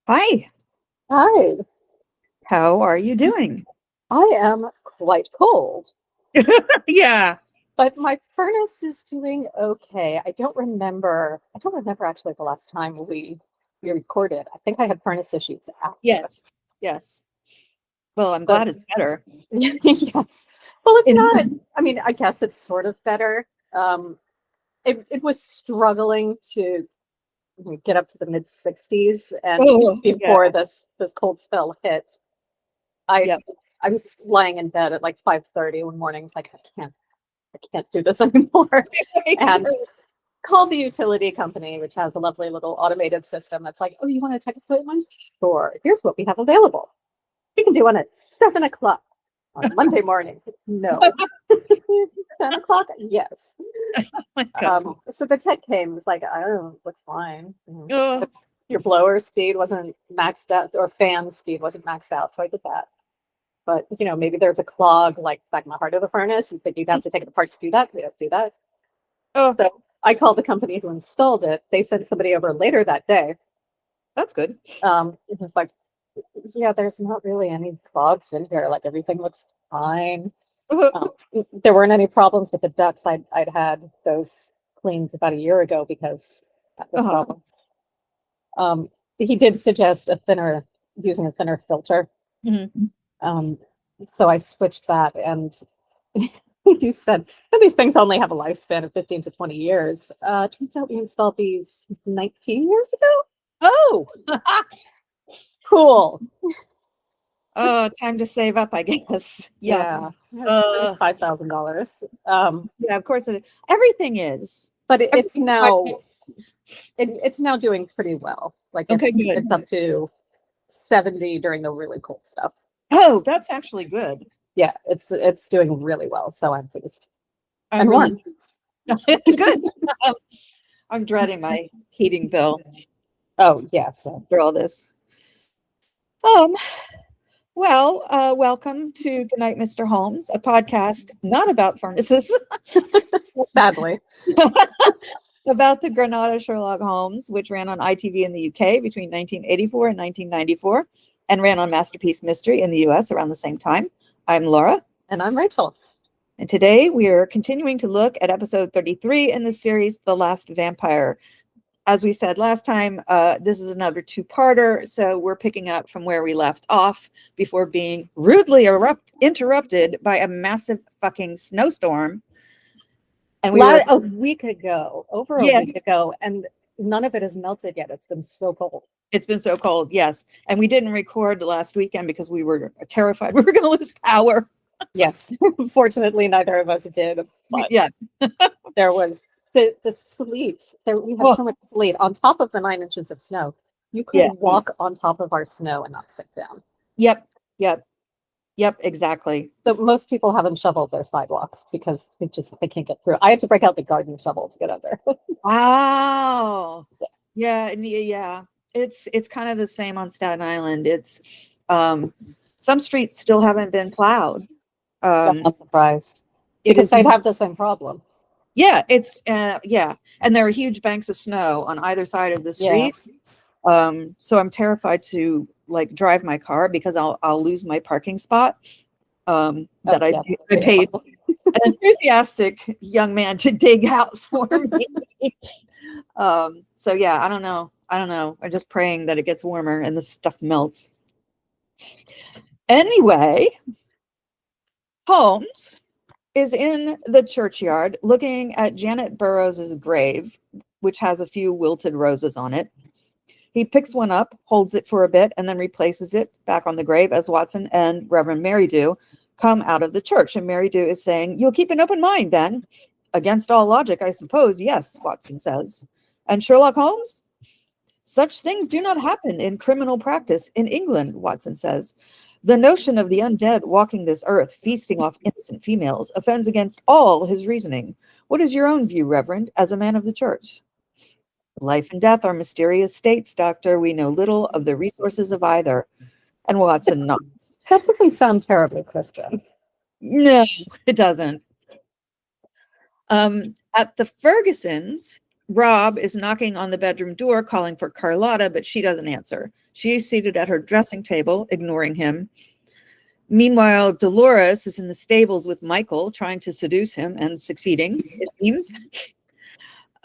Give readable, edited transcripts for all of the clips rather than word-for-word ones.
Hi, Hi, how are you doing? I am quite cold, Yeah. but my furnace is doing okay. I don't remember actually the last time we recorded. I think I had furnace issues after. Yes. Yes. Well, I'm So glad it's better. yes. Well, it's not, In- I mean, I guess it's sort of better. Um, it was struggling to get up to the mid 60s, and Oh, yeah. before this cold spell hit, I Yep. I was lying in bed at like 5:30 one morning. It's like I can't do this anymore. And called the utility company, which has a lovely little automated system that's like, oh, you want to take a appointment? Sure. Here's what we have available. You can do one at 7 o'clock on Monday morning. No. 10 o'clock? Yes. My God. So the tech came, was like, oh, looks fine. Oh, Your blower speed wasn't maxed out, or fan speed wasn't maxed out. So I did that. But maybe there's a clog like back in the heart of the furnace, but you'd have to take it apart to do that. We don't do that. oh, So I called the company who installed it. They sent somebody over later that day. that's good. It was like, yeah, there's not really any clogs in here. Like everything looks fine. Um, there weren't any problems with the ducts. I'd had those cleaned about a year ago because that was a Uh-huh. problem. Um, he did suggest using a thinner filter. Mhm. Um, so I switched that, and he said, "And these things only have a lifespan of 15 to 20 years." Turns out we installed these 19 years ago. Oh, Cool. oh, time to save up, I guess. Yeah. Yeah, it was $5,000. Yeah, of course it is. Everything is. But Everything's quite- it's now doing pretty well. Like Okay, it's good. up to 70 during the really cold stuff. Oh, that's actually good. Yeah, it's doing really well. So I'm pleased I'm and really warm. good. Um, I'm dreading my heating bill Oh yeah, so for all this. Um, welcome to Goodnight, Mr. Holmes, a podcast not about furnaces, sadly, about the Granada Sherlock Holmes, which ran on ITV in the UK between 1984 and 1994, and ran on Masterpiece Mystery in the US around the same time. I'm Laura, and I'm Rachel. and today we are continuing to look at episode 33 in the series, The Last Vampire. As we said last time, this is another two-parter, so we're picking up from where we left off before being rudely interrupted by a massive fucking snowstorm. And we were, A week ago, over a yeah, week ago, and none of it has melted yet. It's been so cold. it's been so cold, yes. And we didn't record last weekend because we were terrified we were going to lose power. Yes, fortunately, neither of us did, but Yeah. there was the sleet. We had Oh, so much sleet on top of the 9 inches of snow. You could yeah. walk on top of our snow and not sit down. Yep. Yep. Yep. Exactly. So most people haven't shoveled their sidewalks because they can't get through. I had to break out the garden shovel to get under. Wow. Yeah. And yeah. It's kind of the same on Staten Island. It's some streets still haven't been plowed. I'm not surprised It because is, they'd have the same problem. yeah, it's yeah. And there are huge banks of snow on either side of the Yeah. street. So I'm terrified to like drive my car because I'll lose my parking spot. That Oh, yeah. I paid an enthusiastic young man to dig out for me. So yeah, I don't know. I'm just praying that it gets warmer and the stuff melts. Anyway, Holmes is in the churchyard looking at Janet Burroughs's grave, which has a few wilted roses on it. He picks one up, holds it for a bit, and then replaces it back on the grave as Watson and Reverend Mary Dew come out of the church. And Mary Dew is saying, "You'll keep an open mind then." "Against all logic, I suppose, yes," Watson says. "And Sherlock Holmes?" "Such things do not happen in criminal practice in England," Watson says. "The notion of the undead walking this earth, feasting off innocent females, offends against all his reasoning. What is your own view, Reverend, as a man of the church?" "Life and death are mysterious states, Doctor. We know little of the resources of either." And Watson nods. That doesn't sound terribly Christian. "No, it doesn't." At the Fergusons, Rob is knocking on the bedroom door, calling for Carlotta, but she doesn't answer. She is seated at her dressing table, ignoring him. Meanwhile, Dolores is in the stables with Michael, trying to seduce him and succeeding, it seems.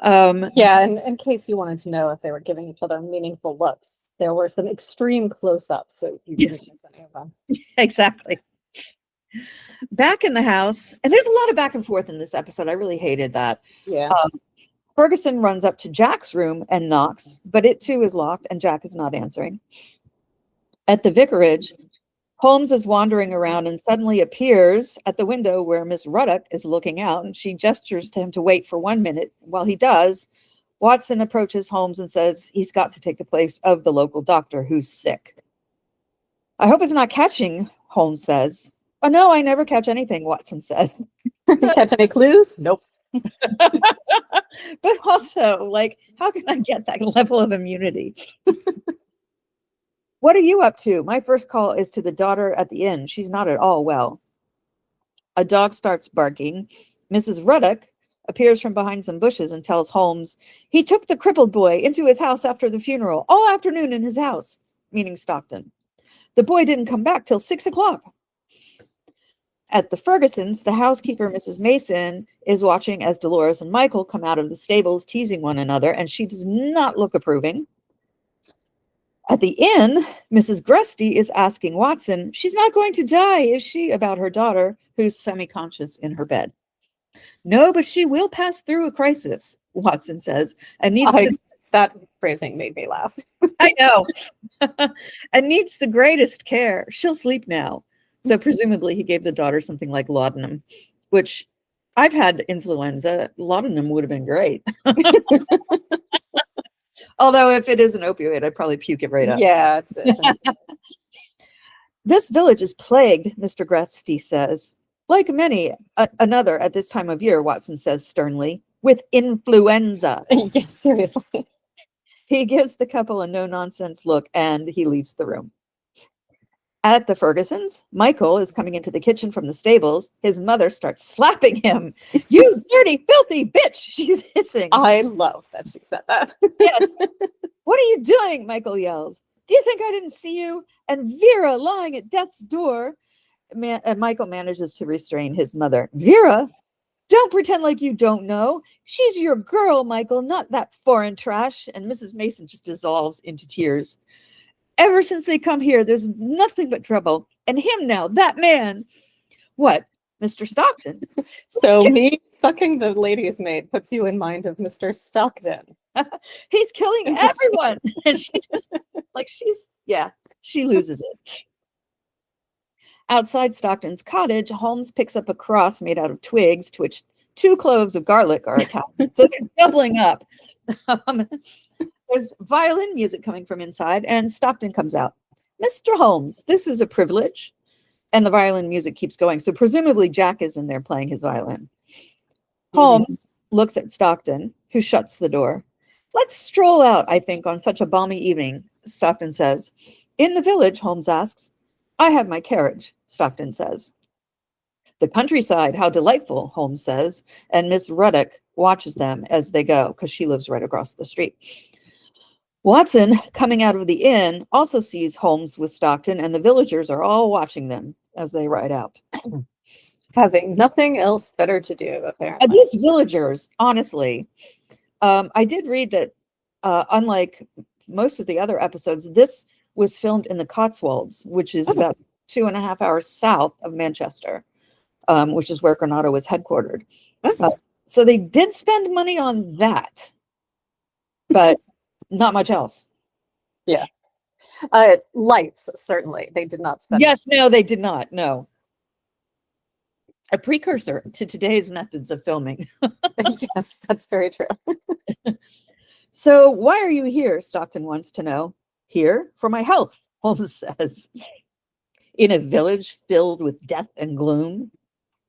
Yeah, and in case you wanted to know if they were giving each other meaningful looks, there were some extreme close-ups, so you didn't miss any of them. Exactly. Back in the house, and there's a lot of back and forth in this episode. I really hated that. Yeah. Ferguson runs up to Jack's room and knocks, but it too is locked, and Jack is not answering. At the vicarage, Holmes is wandering around and suddenly appears at the window where Miss Ruddock is looking out, and she gestures to him to wait for 1 minute. While he does, Watson approaches Holmes and says he's got to take the place of the local doctor who's sick. I hope it's not catching, Holmes says. Oh, no, I never catch anything, Watson says. Catch any clues? Nope. But also, like, how can I get that level of immunity? What are you up to? My first call is to the daughter at the inn. She's not at all well. A dog starts barking. Mrs. Ruddock appears from behind some bushes and tells Holmes he took the crippled boy into his house after the funeral, all afternoon in his house, meaning Stockton. The boy didn't come back till 6 o'clock. At the Fergusons, the housekeeper, Mrs. Mason, is watching as Dolores and Michael come out of the stables teasing one another, and she does not look approving. At the inn, Mrs. Grusty is asking Watson, she's not going to die, is she, about her daughter, who's semi-conscious in her bed. No, but she will pass through a crisis, Watson says, and needs that phrasing made me laugh. I know. And needs the greatest care. She'll sleep now. So presumably he gave the daughter something like laudanum, which I've had influenza. Laudanum would have been great. Although if it is an opioid, I'd probably puke it right up. Yeah. This village is plagued, Mr. Grusty says. Like many, another at this time of year, Watson says sternly, with influenza. Yes, seriously. He gives the couple a no-nonsense look and he leaves the room. At the Fergusons, Michael is coming into the kitchen from the stables. His mother starts slapping him. You dirty, filthy bitch, she's hissing. I love that she said that. Yes. What are you doing? Michael yells. Do you think I didn't see you? And Vera lying at death's door. Michael manages to restrain his mother. Vera? Don't pretend like you don't know. She's your girl, Michael, not that foreign trash. And Mrs. Mason just dissolves into tears. Ever since they come here, there's nothing but trouble. And him now, that man. What? Mr. Stockton? So me fucking the lady's maid puts you in mind of Mr. Stockton. He's killing everyone. And she just, like, she loses it. Outside Stockton's cottage, Holmes picks up a cross made out of twigs to which 2 cloves of garlic are attached. So they're doubling up. There's violin music coming from inside, and Stockton comes out. Mr. Holmes, this is a privilege. And the violin music keeps going. So presumably Jack is in there playing his violin. Holmes looks at Stockton, who shuts the door. Let's stroll out, I think, on such a balmy evening, Stockton says. In the village, Holmes asks. I have my carriage, Stockton says. The countryside, how delightful, Holmes says. And Miss Ruddock watches them as they go, because she lives right across the street. Watson, coming out of the inn, also sees Holmes with Stockton, and the villagers are all watching them as they ride out. Having nothing else better to do, apparently. These villagers, honestly, I did read that unlike most of the other episodes, this was filmed in the Cotswolds, which is about 2.5 hours south of Manchester, which is where Granada was headquartered. So they did spend money on that, but not much else. Yeah. Lights, certainly. They did not spend. Yes, no, they did not. No. A precursor to today's methods of filming. Yes, that's very true. So why are you here? Stockton wants to know. Here for my health, Holmes says. In a village filled with death and gloom,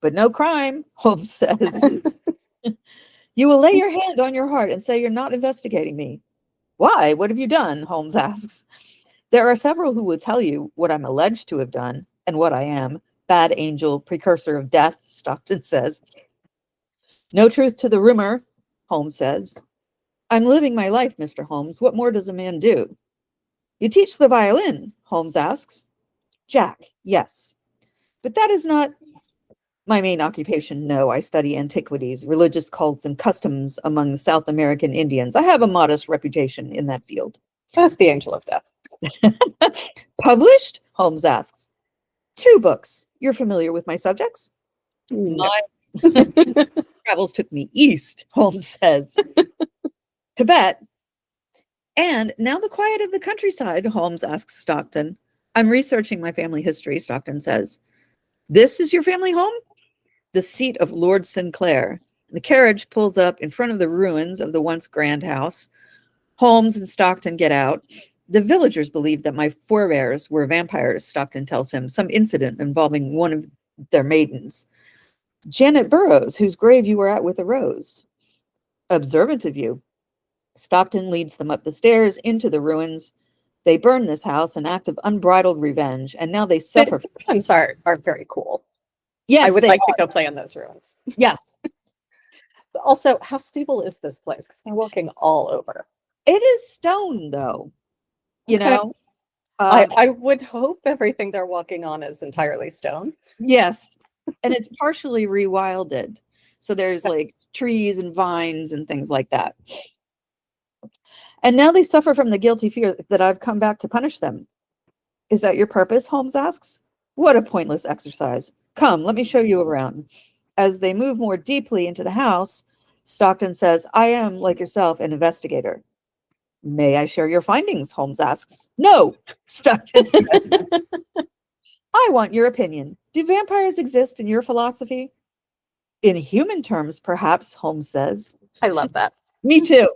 but no crime, Holmes says. You will lay your hand on your heart and say you're not investigating me. Why? What have you done? Holmes asks. There are several who will tell you what I'm alleged to have done and what I am. Bad angel, precursor of death, Stockton says. No truth to the rumor, Holmes says. I'm living my life, Mr. Holmes. What more does a man do? You teach the violin, Holmes asks. Jack, yes. But that is not my main occupation. No, I study antiquities, religious cults, and customs among South American Indians. I have a modest reputation in that field. That's the angel of death. Published? Holmes asks. 2 books. You're familiar with my subjects? No. My travels took me east, Holmes says. Tibet. And now the quiet of the countryside, Holmes asks Stockton. I'm researching my family history, Stockton says. This is your family home? The seat of Lord Sinclair. The carriage pulls up in front of the ruins of the once grand house. Holmes and Stockton get out. The villagers believe that my forebears were vampires, Stockton tells him, some incident involving one of their maidens. Janet Burroughs, whose grave you were at with a rose. Observant of you. Stockton leads them up the stairs into the ruins. They burn this house, an act of unbridled revenge, and now they suffer. The ruins are very cool. Yes, I would they like are. to go play in those ruins. Yes. But also, how stable is this place? Because they're walking all over. It is stone, though. You Okay. know? I would hope everything they're walking on is entirely stone. Yes. And it's partially rewilded. So there's like trees and vines and things like that. And now they suffer from the guilty fear that I've come back to punish them. Is that your purpose? Holmes asks. What a pointless exercise. Come, let me show you around. As they move more deeply into the house, Stockton says, I am, like yourself, an investigator. May I share your findings? Holmes asks. No, Stockton says. I want your opinion. Do vampires exist in your philosophy? In human terms, perhaps, Holmes says. I love that. Me too.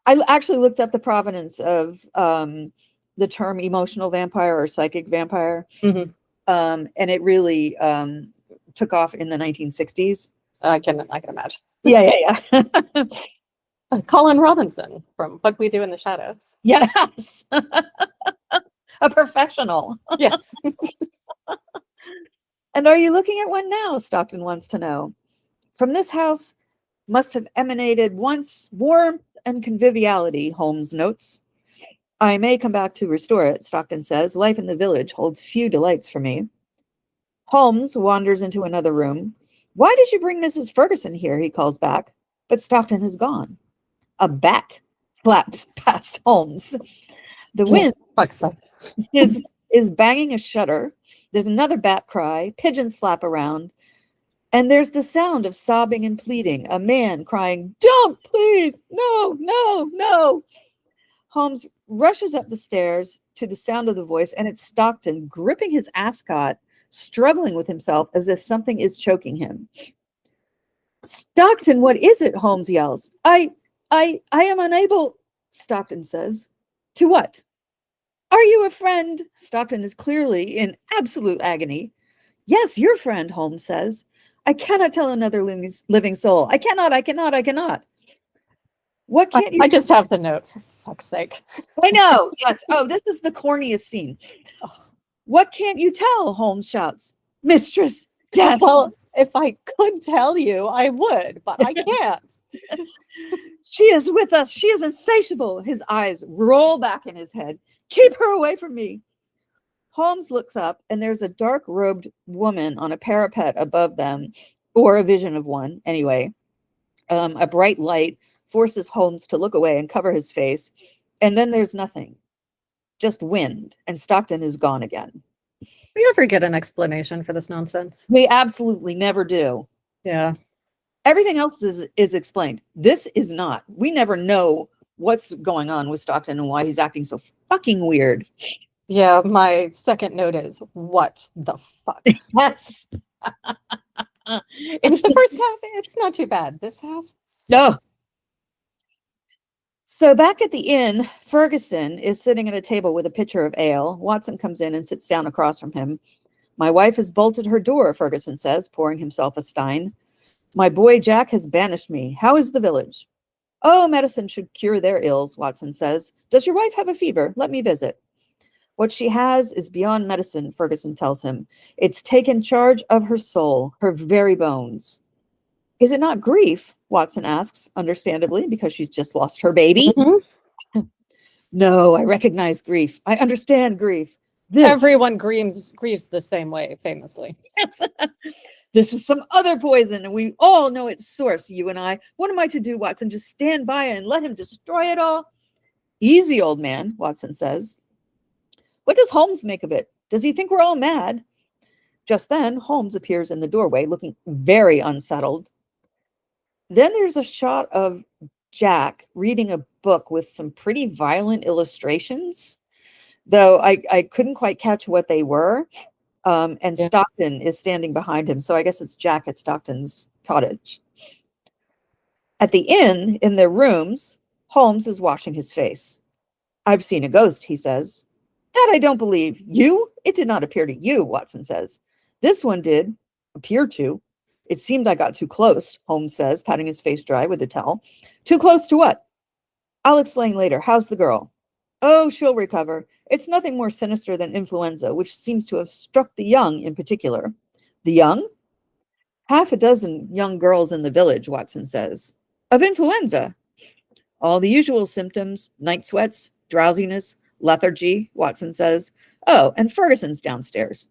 I actually looked up the provenance of the term emotional vampire or psychic vampire. Mhm. And it really took off in the 1960s. I can imagine. Yeah. Colin Robinson from What We Do in the Shadows. Yes. A professional. Yes. And are you looking at one now? Stockton wants to know. From this house must have emanated once warmth and conviviality, Holmes notes. I may come back to restore it, Stockton says. Life in the village holds few delights for me. Holmes wanders into another room. Why did you bring Mrs. Ferguson here? He calls back. But Stockton has gone. A bat flaps past Holmes. The wind is banging a shutter. There's another bat cry. Pigeons flap around. And there's the sound of sobbing and pleading. A man crying, don't, please, no, no, no. Holmes rushes up the stairs to the sound of the voice, and it's Stockton gripping his ascot, struggling with himself as if something is choking him. Stockton, what is it? Holmes yells. I am unable, Stockton says. To what? Are you a friend? Stockton is clearly in absolute agony. Yes, your friend, Holmes says. I cannot tell another living soul. I cannot. What can't you? I just have the note, for fuck's sake. I know. Yes. Oh, this is the corniest scene. What can't you tell? Holmes shouts. Mistress, death. Well, if I could tell you, I would, but I can't. She is with us. She is insatiable. His eyes roll back in his head. Keep her away from me. Holmes looks up, and there's a dark-robed woman on a parapet above them, or a vision of one, anyway. A bright light forces Holmes to look away and cover his face, and then there's nothing. Just wind, and Stockton is gone again. We ever get an explanation for this nonsense? We absolutely never do. Yeah. Everything else is explained. This is not. We never know what's going on with Stockton and why he's acting so fucking weird. Yeah, my second note is, what the fuck? Yes. It's the first half, it's not too bad. This half? No. So back at the inn, Ferguson is sitting at a table with a pitcher of ale. Watson comes in and sits down across from him. My wife has bolted her door, Ferguson says, pouring himself a stein. My boy Jack has banished me. How is the village? Oh, medicine should cure their ills, Watson says. Does your wife have a fever? Let me visit. What she has is beyond medicine, Ferguson tells him. It's taken charge of her soul, her very bones. Is it not grief? Watson asks, understandably, because she's just lost her baby. Mm-hmm. No, I recognize grief. I understand grief. This, Everyone grieves the same way, famously. this is some other poison, and we all know its source, you and I. What am I to do, Watson? Just stand by and let him destroy it all? Easy, old man, Watson says. What does Holmes make of it? Does he think we're all mad? Just then, Holmes appears in the doorway, looking very unsettled. Then there's a shot of Jack reading a book with some pretty violent illustrations, though I couldn't quite catch what they were. And Yeah. Stockton is standing behind him, so I guess it's Jack at Stockton's cottage. At the inn, in their rooms, Holmes is washing his face. I've seen a ghost, he says. That I don't believe. You? It did not appear to you, Watson says. This one did appear to. It seemed I got too close, Holmes says, patting his face dry with a towel. Too close to what? I'll explain later. How's the girl? Oh, she'll recover. It's nothing more sinister than influenza, which seems to have struck the young in particular. The young? Half a dozen young girls in the village, Watson says. Of influenza? All the usual symptoms, night sweats, drowsiness, lethargy, Watson says. Oh, and Ferguson's downstairs.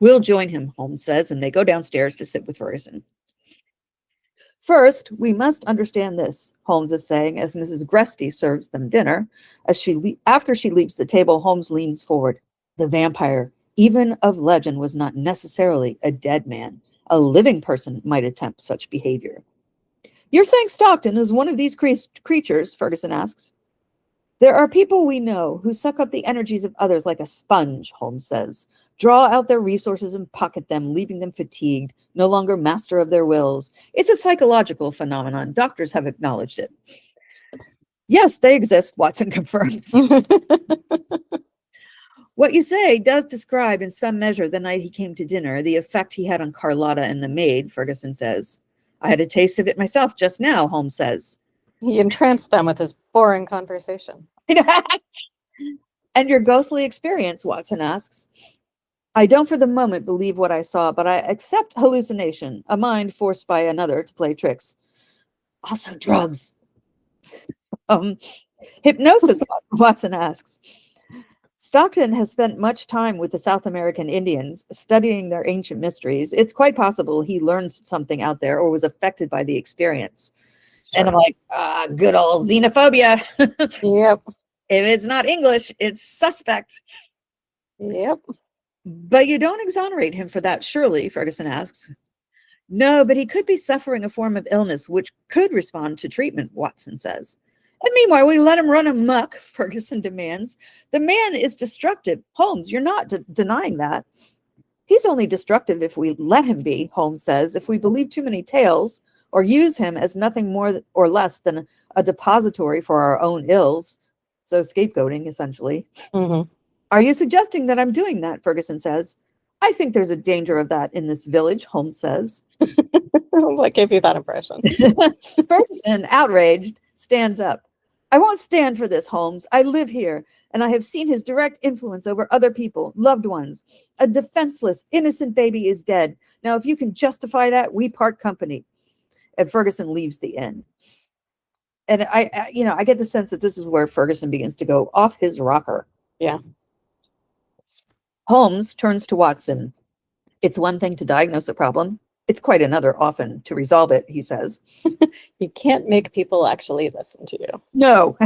We'll join him, Holmes says, and they go downstairs to sit with Ferguson. First, we must understand this, Holmes is saying as Mrs. Gresty serves them dinner. After she leaves the table, Holmes leans forward. The vampire, even of legend, was not necessarily a dead man. A living person might attempt such behavior. You're saying Stockton is one of these creatures, Ferguson asks. There are people we know who suck up the energies of others like a sponge, Holmes says. Draw out their resources and pocket them, leaving them fatigued, no longer master of their wills. It's a psychological phenomenon. Doctors have acknowledged it. Yes, they exist, Watson confirms. What you say does describe in some measure the night he came to dinner, the effect he had on Carlotta and the maid, Ferguson says. I had a taste of it myself just now, Holmes says. He entranced them with his boring conversation. And your ghostly experience, Watson asks. I don't for the moment believe what I saw, but I accept hallucination, a mind forced by another to play tricks. Also drugs. Hypnosis, Watson asks. Stockton has spent much time with the South American Indians, studying their ancient mysteries. It's quite possible he learned something out there or was affected by the experience. Sure. And I'm like, good old xenophobia. Yep. If it's not English, it's suspect. Yep. But you don't exonerate him for that, surely, Ferguson asks. No, but he could be suffering a form of illness which could respond to treatment, Watson says. And meanwhile, we let him run amok, Ferguson demands. The man is destructive. Holmes, you're not denying that. He's only destructive if we let him be, Holmes says. If we believe too many tales or use him as nothing more or less than a depository for our own ills. So scapegoating, essentially. Mm-hmm. Are you suggesting that I'm doing that? Ferguson says. I think there's a danger of that in this village, Holmes says. What gave you that impression? Ferguson, outraged, stands up. I won't stand for this, Holmes. I live here, and I have seen his direct influence over other people, loved ones. A defenseless, innocent baby is dead. Now, if you can justify that, we part company. And Ferguson leaves the inn. And I get the sense that this is where Ferguson begins to go off his rocker. Yeah. Holmes turns to Watson. It's one thing to diagnose a problem. It's quite another often to resolve it, he says. You can't make people actually listen to you. No.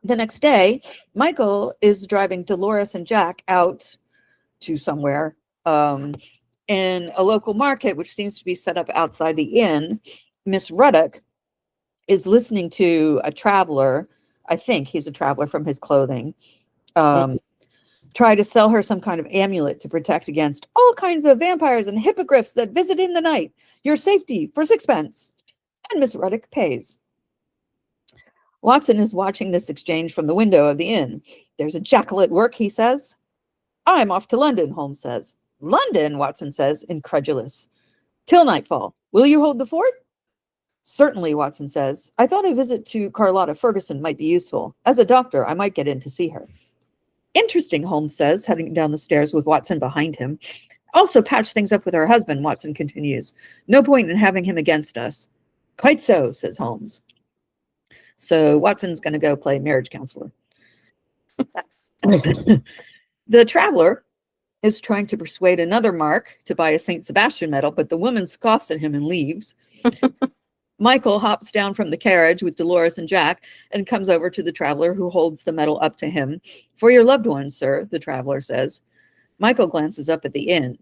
The next day, Michael is driving Dolores and Jack out to somewhere in a local market, which seems to be set up outside the inn. Miss Ruddock is listening to a traveler. I think he's a traveler from his clothing. Try to sell her some kind of amulet to protect against all kinds of vampires and hippogriffs that visit in the night. Your safety for 6 pence. And Miss Ruddock pays. Watson is watching this exchange from the window of the inn. There's a jackal at work, he says. I'm off to London, Holmes says. London, Watson says, incredulous. Till nightfall. Will you hold the fort? Certainly, Watson says. I thought a visit to Carlotta Ferguson might be useful. As a doctor, I might get in to see her. Interesting, Holmes says, heading down the stairs with Watson behind him. Also patch things up with her husband, Watson continues. No point in having him against us. Quite so, says Holmes. So Watson's going to go play marriage counselor. Yes. The traveler is trying to persuade another Mark to buy a St. Sebastian medal, but the woman scoffs at him and leaves. Michael hops down from the carriage with Dolores and Jack and comes over to the traveler, who holds the medal up to him. "For your loved one, sir," the traveler says. Michael glances up at the inn.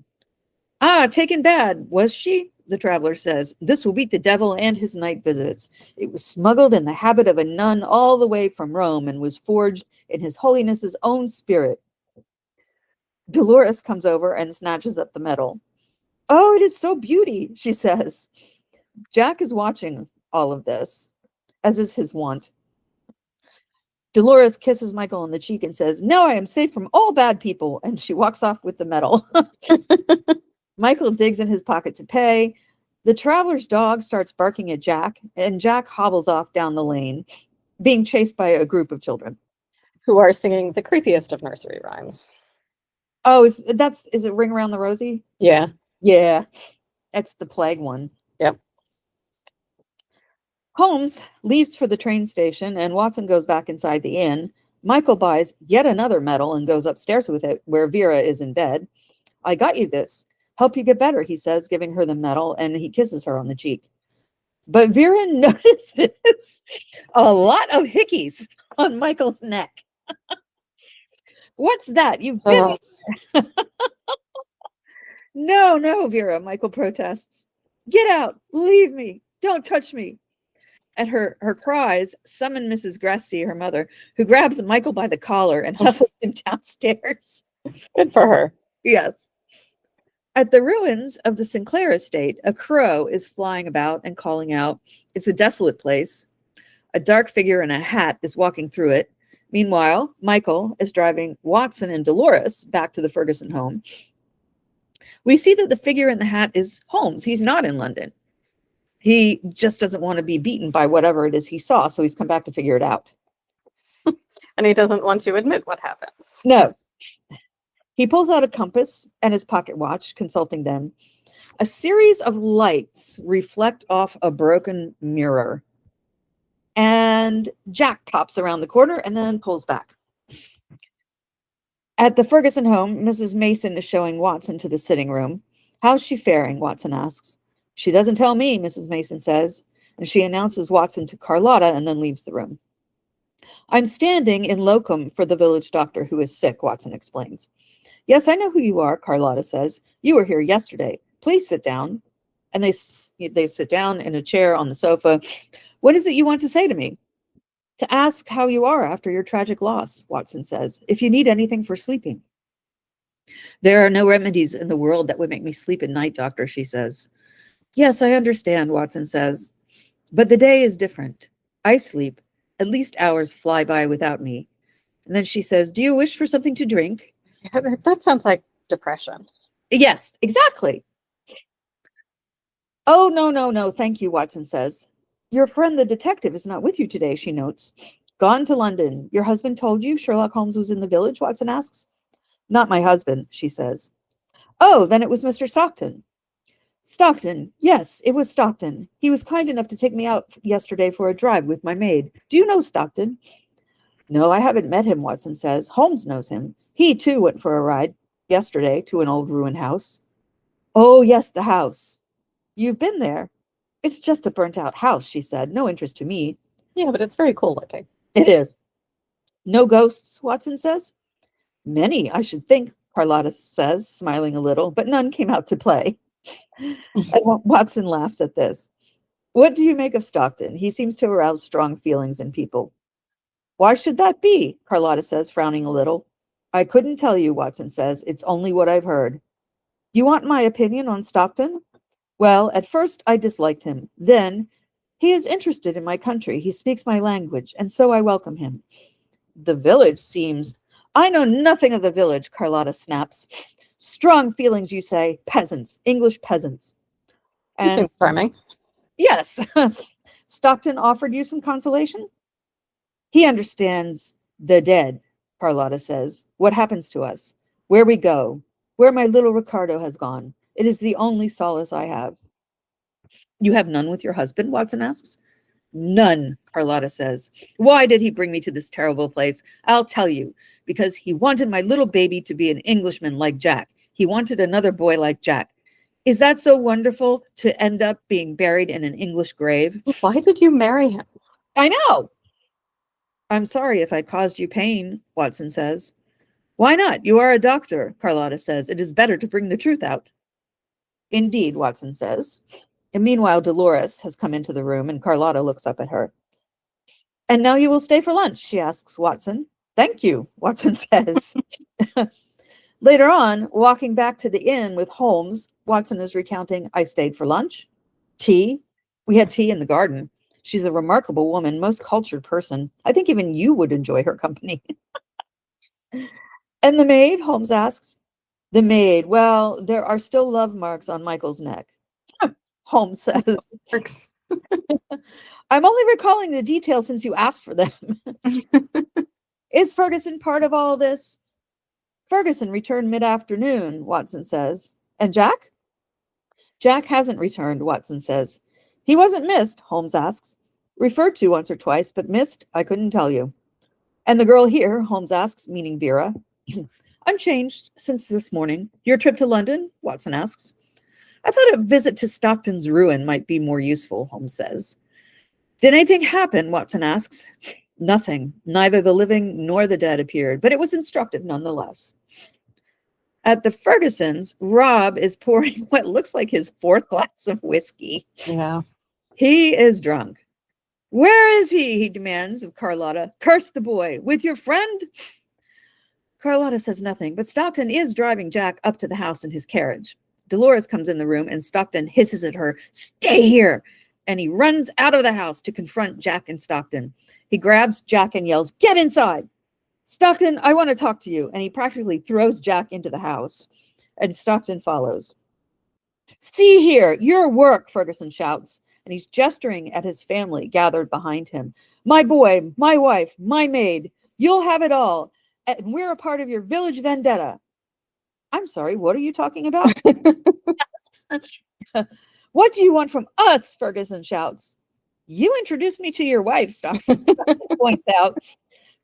"Ah, taken bad, was she?" the traveler says. "This will beat the devil and his night visits. It was smuggled in the habit of a nun all the way from Rome and was forged in his holiness's own spirit." Dolores comes over and snatches up the medal. "Oh, it is so beauty," she says. Jack is watching all of this, as is his wont. Dolores kisses Michael on the cheek and says, "Now I am safe from all bad people," and she walks off with the medal. Michael digs in his pocket to pay. The traveler's dog starts barking at Jack, and Jack hobbles off down the lane, being chased by a group of children. Who are singing the creepiest of nursery rhymes. Oh, is it Ring Around the Rosie? Yeah. Yeah, that's the plague one. Yep. Holmes leaves for the train station, and Watson goes back inside the inn. Michael buys yet another medal and goes upstairs with it, where Vera is in bed. "I got you this. Help you get better," he says, giving her the medal, and he kisses her on the cheek. But Vera notices a lot of hickeys on Michael's neck. "What's that? You've been..." No, Vera, Michael protests. "Get out. Leave me. Don't touch me." And her cries summon Mrs. Gresty, her mother, who grabs Michael by the collar and hustles him downstairs. Good for her. Yes. At the ruins of the Sinclair estate, a crow is flying about and calling out. It's a desolate place. A dark figure in a hat is walking through it. Meanwhile, Michael is driving Watson and Dolores back to the Ferguson home. We see that the figure in the hat is Holmes. He's not in London. He just doesn't want to be beaten by whatever it is he saw, so he's come back to figure it out. And he doesn't want to admit what happens. No. He pulls out a compass and his pocket watch, consulting them. A series of lights reflect off a broken mirror. And Jack pops around the corner and then pulls back. At the Ferguson home, Mrs. Mason is showing Watson to the sitting room. "How's she faring?" Watson asks. "She doesn't tell me," Mrs. Mason says, and she announces Watson to Carlotta and then leaves the room. "I'm standing in locum for the village doctor who is sick," Watson explains. "Yes, I know who you are," Carlotta says. "You were here yesterday. Please sit down." And they sit down in a chair on the sofa. "What is it you want to say to me?" "To ask how you are after your tragic loss," Watson says. "If you need anything for sleeping." "There are no remedies in the world that would make me sleep at night, doctor," she says. "Yes, I understand," Watson says. "But the day is different. I sleep. At least hours fly by without me." And then she says, "Do you wish for something to drink?" Yeah, that sounds like depression. "Yes, exactly." "Oh, no, thank you," Watson says. "Your friend the detective is not with you today," she notes. "Gone to London. Your husband told you Sherlock Holmes was in the village?" Watson asks. "Not my husband," she says. "Oh, then it was Mr. Stockton." "Stockton, yes, it was Stockton. He was kind enough to take me out yesterday for a drive with my maid. Do you know Stockton?" "No, I haven't met him," Watson says. "Holmes knows him. He, too, went for a ride yesterday to an old ruined house." "Oh, yes, the house. You've been there." "It's just a burnt-out house," she said. "No interest to me." Yeah, but it's very cool looking. "It is." "No ghosts?" Watson says. "Many, I should think," Carlotta says, smiling a little, "but none came out to play." And Watson laughs at this. "What do you make of Stockton? He seems to arouse strong feelings in people." "Why should that be?" Carlotta says, frowning a little. "I couldn't tell you," Watson says. "It's only what I've heard." "You want my opinion on Stockton?" "Well, at first I disliked him. Then, he is interested in my country. He speaks my language, and so I welcome him." "The village seems..." "I know nothing of the village," Carlotta snaps. "Strong feelings, you say? Peasants, English peasants." He And seems charming. yes, Stockton offered you some consolation? "He understands the dead," Carlotta says. "What happens to us, where we go, where my little Ricardo has gone. It is the only solace I have." "You have none with your husband?" Watson asks. None, Carlotta says. Why did he bring me to this terrible place? I'll tell you. Because he wanted my little baby to be an Englishman like Jack. He wanted another boy like Jack. Is that so wonderful to end up being buried in an English grave? Why did you marry him? I know. I'm sorry if I caused you pain, Watson says. Why not? You are a doctor, Carlotta says. It is better to bring the truth out. Indeed, Watson says. And meanwhile, Dolores has come into the room and Carlotta looks up at her. And now you will stay for lunch, she asks Watson. Thank you, Watson says. Later on, walking back to the inn with Holmes, Watson is recounting, I stayed for lunch. Tea. We had tea in the garden. She's a remarkable woman, most cultured person. I think even you would enjoy her company. And the maid, Holmes asks. The maid, well, there are still love marks on Michael's neck. Holmes says. I'm only recalling the details since you asked for them. Is Ferguson part of all this? Ferguson returned mid-afternoon, Watson says. And Jack? Jack hasn't returned, Watson says. He wasn't missed, Holmes asks. Referred to once or twice, but missed, I couldn't tell you. And the girl here, Holmes asks, meaning Vera. I'm changed since this morning. Your trip to London? Watson asks. I thought a visit to Stockton's ruin might be more useful, Holmes says. Did anything happen? Watson asks. Nothing. Neither the living nor the dead appeared, but it was instructive nonetheless. At the Fergusons, Rob is pouring what looks like his fourth glass of whiskey. Yeah. He is drunk. Where is he? He demands of Carlotta. Curse the boy. With your friend? Carlotta says nothing, but Stockton is driving Jack up to the house in his carriage. Dolores comes in the room and Stockton hisses at her, stay here. And he runs out of the house to confront Jack and Stockton. He grabs Jack and yells, get inside. Stockton, I want to talk to you. And he practically throws Jack into the house. And Stockton follows. See here, your work, Ferguson shouts. And he's gesturing at his family gathered behind him. My boy, my wife, my maid, you'll have it all. And we're a part of your village vendetta. I'm sorry, what are you talking about? What do you want from us? Ferguson shouts. You introduced me to your wife, Stockton points out.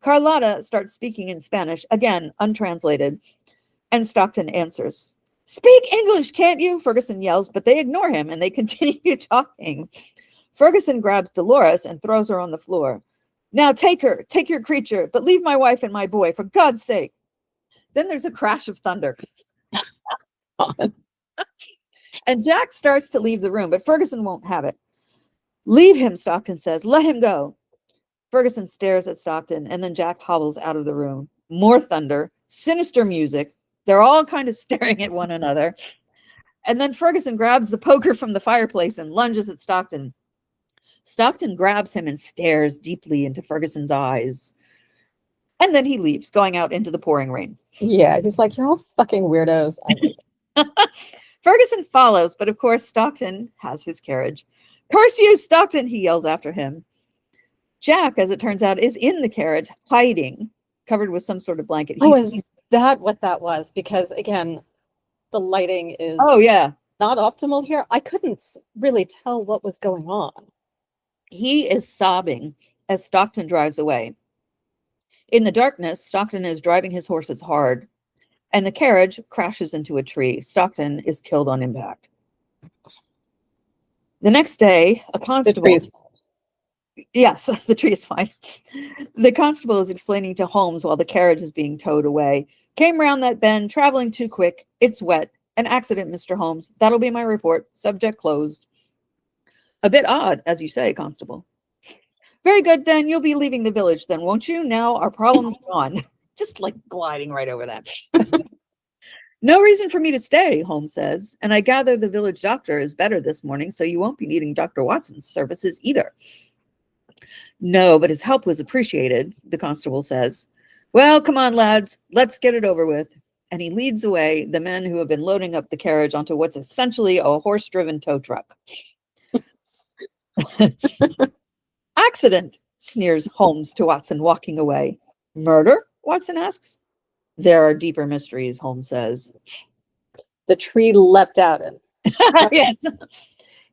Carlotta starts speaking in Spanish, again, untranslated. And Stockton answers. Speak English, can't you? Ferguson yells, but they ignore him and they continue talking. Ferguson grabs Dolores and throws her on the floor. Now take her, take your creature, but leave my wife and my boy, for God's sake. Then there's a crash of thunder. And Jack starts to leave the room, but Ferguson won't have it. Leave him, Stockton says. Let him go. Ferguson stares at Stockton, and then Jack hobbles out of the room. More thunder, sinister music. They're all kind of staring at one another. And then Ferguson grabs the poker from the fireplace and lunges at Stockton. Stockton grabs him and stares deeply into Ferguson's eyes. And then he leaves, going out into the pouring rain. Yeah, he's like, you're all fucking weirdos. Ferguson follows, but of course Stockton has his carriage. Curse you, Stockton, he yells after him. Jack, as it turns out, is in the carriage, hiding, covered with some sort of blanket. Is that what that was? Because again, the lighting is not optimal here. I couldn't really tell what was going on. He is sobbing as Stockton drives away. In the darkness, Stockton is driving his horses hard, and the carriage crashes into a tree. Stockton is killed on impact. The next day, a constable... Yes, the tree is fine. The constable is explaining to Holmes while the carriage is being towed away. Came round that bend, traveling too quick. It's wet. An accident, Mr. Holmes. That'll be my report. Subject closed. A bit odd, as you say, Constable. Very good, then. You'll be leaving the village then, won't you? Now our problem's gone. Just like gliding right over that. No reason for me to stay, Holmes says. And I gather the village doctor is better this morning, so you won't be needing Dr. Watson's services either. No, but his help was appreciated, the constable says. Well, come on, lads. Let's get it over with. And he leads away the men who have been loading up the carriage onto what's essentially a horse-driven tow truck. Accident, sneers Holmes to Watson, walking away. Murder? Watson asks. There are deeper mysteries, Holmes says. The tree leapt out and yes.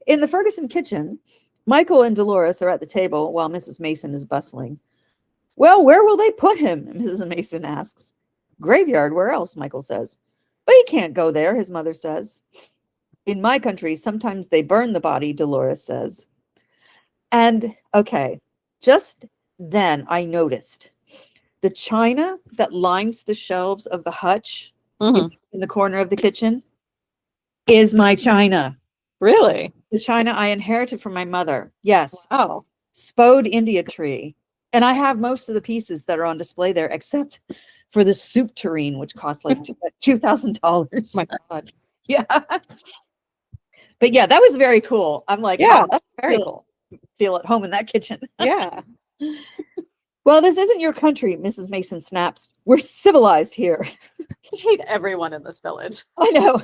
In the Ferguson kitchen, Michael and Dolores are at the table while Mrs. Mason is bustling. Well, where will they put him? Mrs. Mason asks. Graveyard, where else? Michael says. But he can't go there, his mother says. In my country, sometimes they burn the body, Dolores says. And, okay, just then I noticed the china that lines the shelves of the hutch in the corner of the kitchen is my china. Really? The china I inherited from my mother. Yes. Oh. Spode India tree. And I have most of the pieces that are on display there, except for the soup tureen, which costs like $2,000. Oh my God. Yeah. But yeah, that was very cool. I'm like, Yeah, that's very cool. Feel at home in that kitchen. Yeah. Well, this isn't your country, Mrs. Mason snaps. We're civilized here. I hate everyone in this village. I know.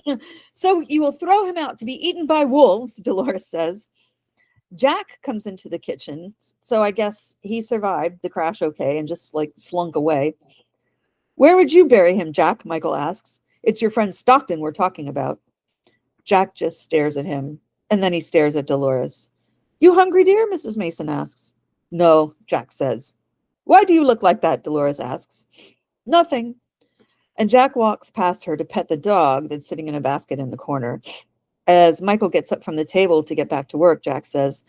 So you will throw him out to be eaten by wolves, Dolores says. Jack comes into the kitchen, so I guess he survived the crash okay and just like slunk away. Where would you bury him, Jack? Michael asks. It's your friend Stockton we're talking about. Jack just stares at him, and then he stares at Dolores. You hungry, dear? Mrs. Mason asks. No, Jack says. Why do you look like that? Dolores asks. Nothing. And Jack walks past her to pet the dog that's sitting in a basket in the corner. As Michael gets up from the table to get back to work, Jack says,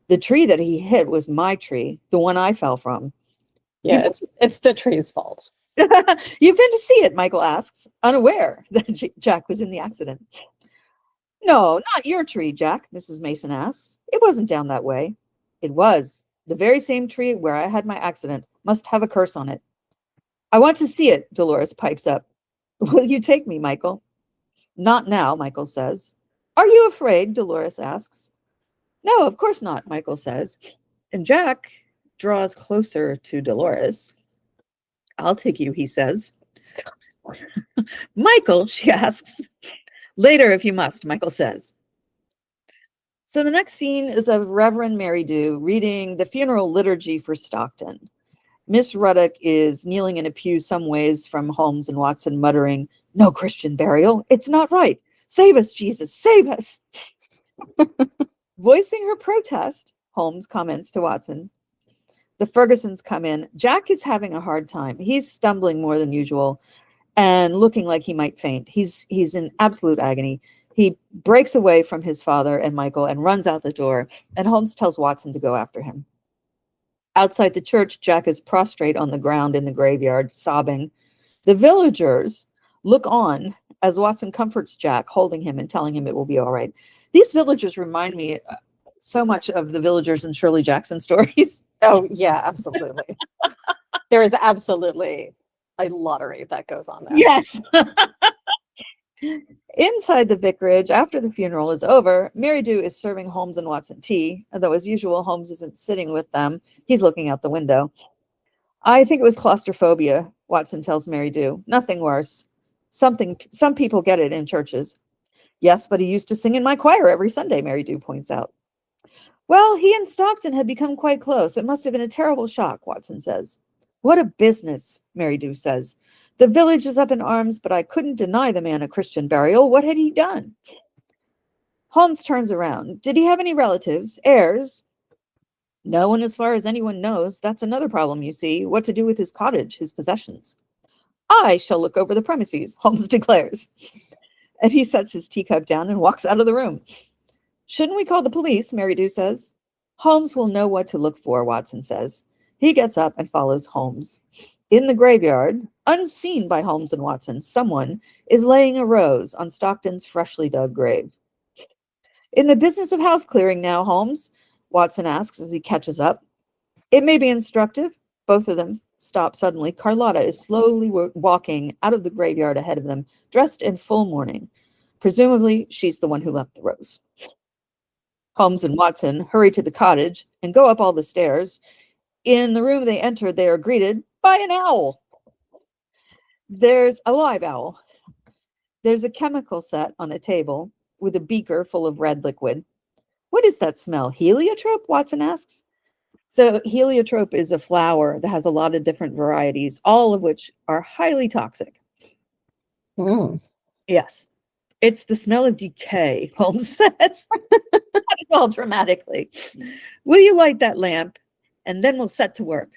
the tree that he hit was my tree, the one I fell from. Yeah, it's the tree's fault. You've been to see it, Michael asks, unaware that Jack was in the accident. No, not your tree, Jack, Mrs. Mason asks. It wasn't down that way. It was. The very same tree where I had my accident must have a curse on it. I want to see it, Dolores pipes up. Will you take me, Michael? Not now, Michael says. Are you afraid? Dolores asks. No, of course not, Michael says. And Jack draws closer to Dolores. I'll take you, he says. Michael, she asks. Later, if you must, Michael says. So the next scene is of Reverend Mary Dew reading the funeral liturgy for Stockton. Miss Ruddock is kneeling in a pew some ways from Holmes and Watson, muttering, no Christian burial. It's not right. Save us, Jesus, save us. Voicing her protest, Holmes comments to Watson. The Fergusons come in. Jack is having a hard time. He's stumbling more than usual and looking like he might faint. He's in absolute agony. He breaks away from his father and Michael and runs out the door, and Holmes tells Watson to go after him. Outside the church, Jack is prostrate on the ground in the graveyard, sobbing. The villagers look on as Watson comforts Jack, holding him and telling him it will be all right. These villagers remind me so much of the villagers in Shirley Jackson stories. Oh, yeah, absolutely. There is absolutely a lottery that goes on there. Yes. Inside the vicarage, after the funeral is over, Mary Dew is serving Holmes and Watson tea, though as usual, Holmes isn't sitting with them. He's looking out the window. I think it was claustrophobia, Watson tells Mary Dew. Nothing worse. Some people get it in churches. Yes, but he used to sing in my choir every Sunday, Mary Dew points out. Well, he and Stockton had become quite close. It must have been a terrible shock, Watson says. What a business, Mary Dew says. The village is up in arms, but I couldn't deny the man a Christian burial. What had he done? Holmes turns around. Did he have any relatives, heirs? No one as far as anyone knows. That's another problem, you see. What to do with his cottage, his possessions? I shall look over the premises, Holmes declares. And he sets his teacup down and walks out of the room. Shouldn't we call the police, Mary Dew says. Holmes will know what to look for, Watson says. He gets up and follows Holmes. In the graveyard, unseen by Holmes and Watson, someone is laying a rose on Stockton's freshly dug grave. In the business of house clearing now, Holmes, Watson asks as he catches up. It may be instructive. Both of them stop suddenly. Carlotta is slowly walking out of the graveyard ahead of them, dressed in full mourning. Presumably, she's the one who left the rose. Holmes and Watson hurry to the cottage and go up all the stairs. In the room they enter, they are greeted by an owl. There's a live owl. There's a chemical set on a table with a beaker full of red liquid. What is that smell? Heliotrope? Watson asks. So heliotrope is a flower that has a lot of different varieties, all of which are highly toxic. Mm. Yes. It's the smell of decay, Holmes says. Well, dramatically. Will you light that lamp? And then we'll set to work.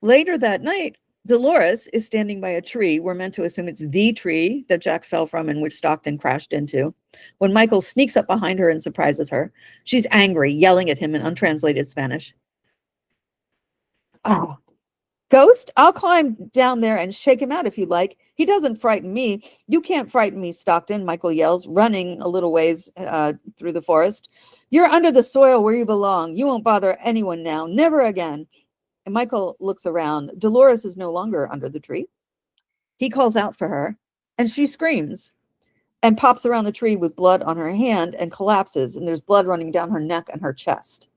Later that night, Dolores is standing by a tree. We're meant to assume it's the tree that Jack fell from and which Stockton crashed into. When Michael sneaks up behind her and surprises her, she's angry, yelling at him in untranslated Spanish. Oh, Ghost, I'll climb down there and shake him out if you like. He doesn't frighten me. You can't frighten me, Stockton, Michael yells, running a little ways through the forest. You're under the soil where you belong. You won't bother anyone now. Never again. And Michael looks around. Dolores is no longer under the tree. He calls out for her, and she screams and pops around the tree with blood on her hand and collapses, and there's blood running down her neck and her chest.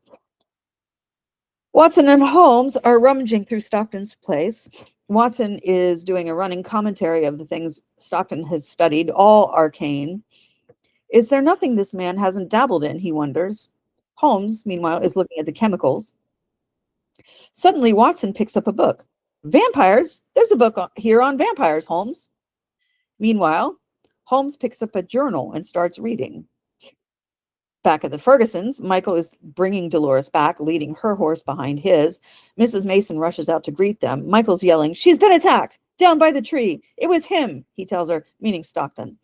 Watson and Holmes are rummaging through Stockton's place. Watson is doing a running commentary of the things Stockton has studied, all arcane. Is there nothing this man hasn't dabbled in, he wonders. Holmes, meanwhile, is looking at the chemicals. Suddenly, Watson picks up a book. Vampires? There's a book here on vampires, Holmes. Meanwhile, Holmes picks up a journal and starts reading. Back at the Fergusons, Michael is bringing Dolores back, leading her horse behind his. Mrs. Mason rushes out to greet them. Michael's yelling, she's been attacked! Down by the tree! It was him, he tells her, meaning Stockton.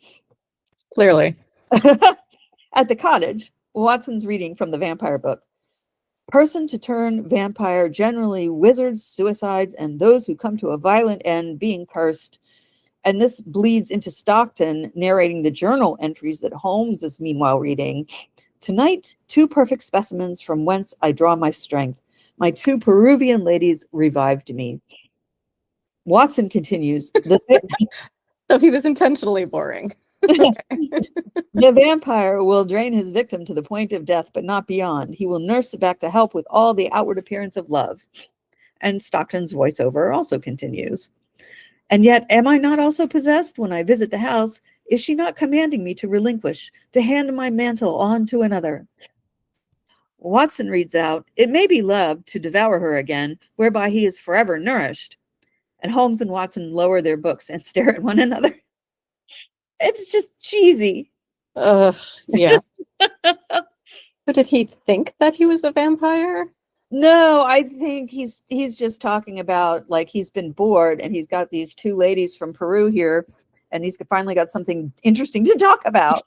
Clearly. At the cottage, Watson's reading from the vampire book. Person to turn vampire, generally wizards, suicides, and those who come to a violent end being cursed. And this bleeds into Stockton narrating the journal entries that Holmes is meanwhile reading. Tonight, 2 perfect specimens from whence I draw my strength. My 2 Peruvian ladies revived me. Watson continues. So he was intentionally boring. The vampire will drain his victim to the point of death, but not beyond. He will nurse it back to help with all the outward appearance of love. And Stockton's voiceover also continues. And yet, am I not also possessed when I visit the house? Is she not commanding me to relinquish, to hand my mantle on to another? Watson reads out, it may be love to devour her again, whereby he is forever nourished. And Holmes and Watson lower their books and stare at one another. It's just cheesy. Yeah. So did he think that he was a vampire? No, I think he's just talking about, like, he's been bored and he's got these 2 ladies from Peru here and he's finally got something interesting to talk about.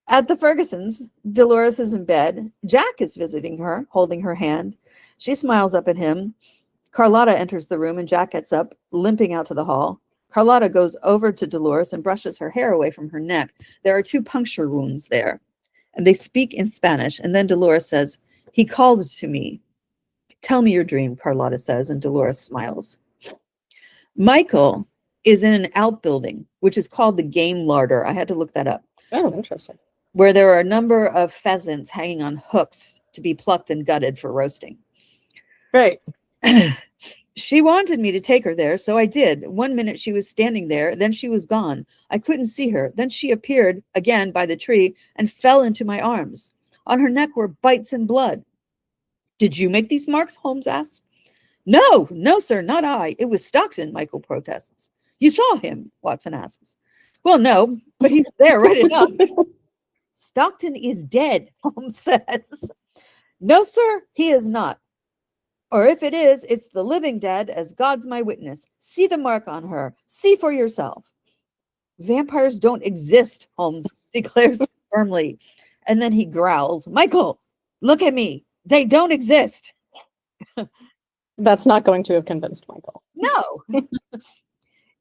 At the Fergusons, Dolores is in bed. Jack is visiting her, holding her hand. She smiles up at him. Carlotta enters the room and Jack gets up, limping out to the hall. Carlotta goes over to Dolores and brushes her hair away from her neck. There are 2 puncture wounds there. And they speak in Spanish. And then Dolores says, he called to me. Tell me your dream, Carlotta says, and Dolores smiles. Michael is in an outbuilding, which is called the Game Larder. I had to look that up. Oh, interesting. Where there are a number of pheasants hanging on hooks to be plucked and gutted for roasting. Right. She wanted me to take her there, so I did. 1 minute she was standing there, then she was gone. I couldn't see her. Then she appeared again by the tree and fell into my arms. On her neck were bites and blood. Did you make these marks? Holmes asked. No, sir, not I. It was Stockton, Michael protests. You saw him? Watson asks. Well, no, but he was there right enough. Stockton is dead, Holmes says. No, sir, he is not. Or if it is, it's the living dead, as God's my witness. See the mark on her. See for yourself. Vampires don't exist, Holmes declares firmly. And then he growls, Michael, look at me. They don't exist. That's not going to have convinced Michael. No.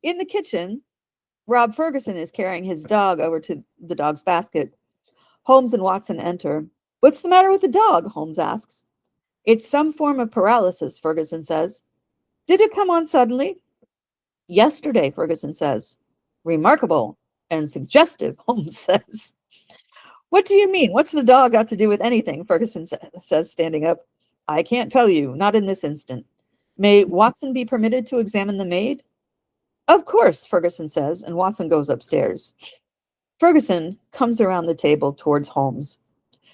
In the kitchen, Rob Ferguson is carrying his dog over to the dog's basket. Holmes and Watson enter. What's the matter with the dog? Holmes asks. It's some form of paralysis, Ferguson says. Did it come on suddenly? Yesterday, Ferguson says. Remarkable and suggestive, Holmes says. What do you mean? What's the dog got to do with anything? Ferguson says, standing up. I can't tell you, not in this instant. May Watson be permitted to examine the maid? Of course, Ferguson says, and Watson goes upstairs. Ferguson comes around the table towards Holmes.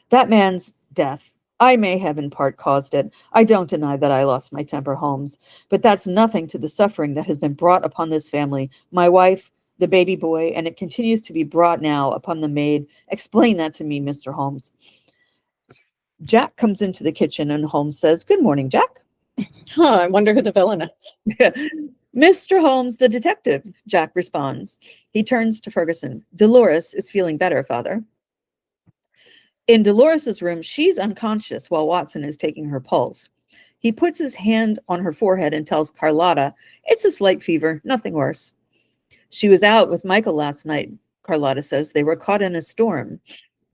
That man's death. I may have in part caused it. I don't deny that I lost my temper, Holmes, but that's nothing to the suffering that has been brought upon this family. My wife, the baby boy, and it continues to be brought now upon the maid. Explain that to me, Mr. Holmes. Jack comes into the kitchen, and Holmes says, "Good morning, Jack." Huh, I wonder who the villain is. Mr. Holmes, the detective, Jack responds. He turns to Ferguson. Dolores is feeling better, Father. In Dolores's room, she's unconscious while Watson is taking her pulse. He puts his hand on her forehead and tells Carlotta, it's a slight fever, nothing worse. She was out with Michael last night, Carlotta says. They were caught in a storm,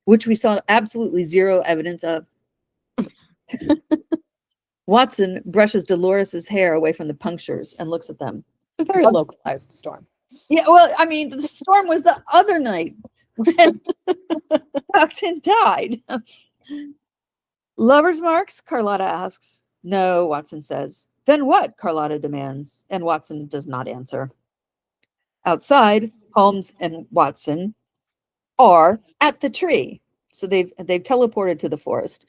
which we saw absolutely zero evidence of. Watson brushes Dolores's hair away from the punctures and looks at them. A very localized storm. Yeah, well, I mean, the storm was the other night when Stockton died. Lover's marks? Carlotta asks. No, Watson says. Then what? Carlotta demands, and Watson does not answer. Outside, Holmes and Watson are at the tree. So they've teleported to the forest.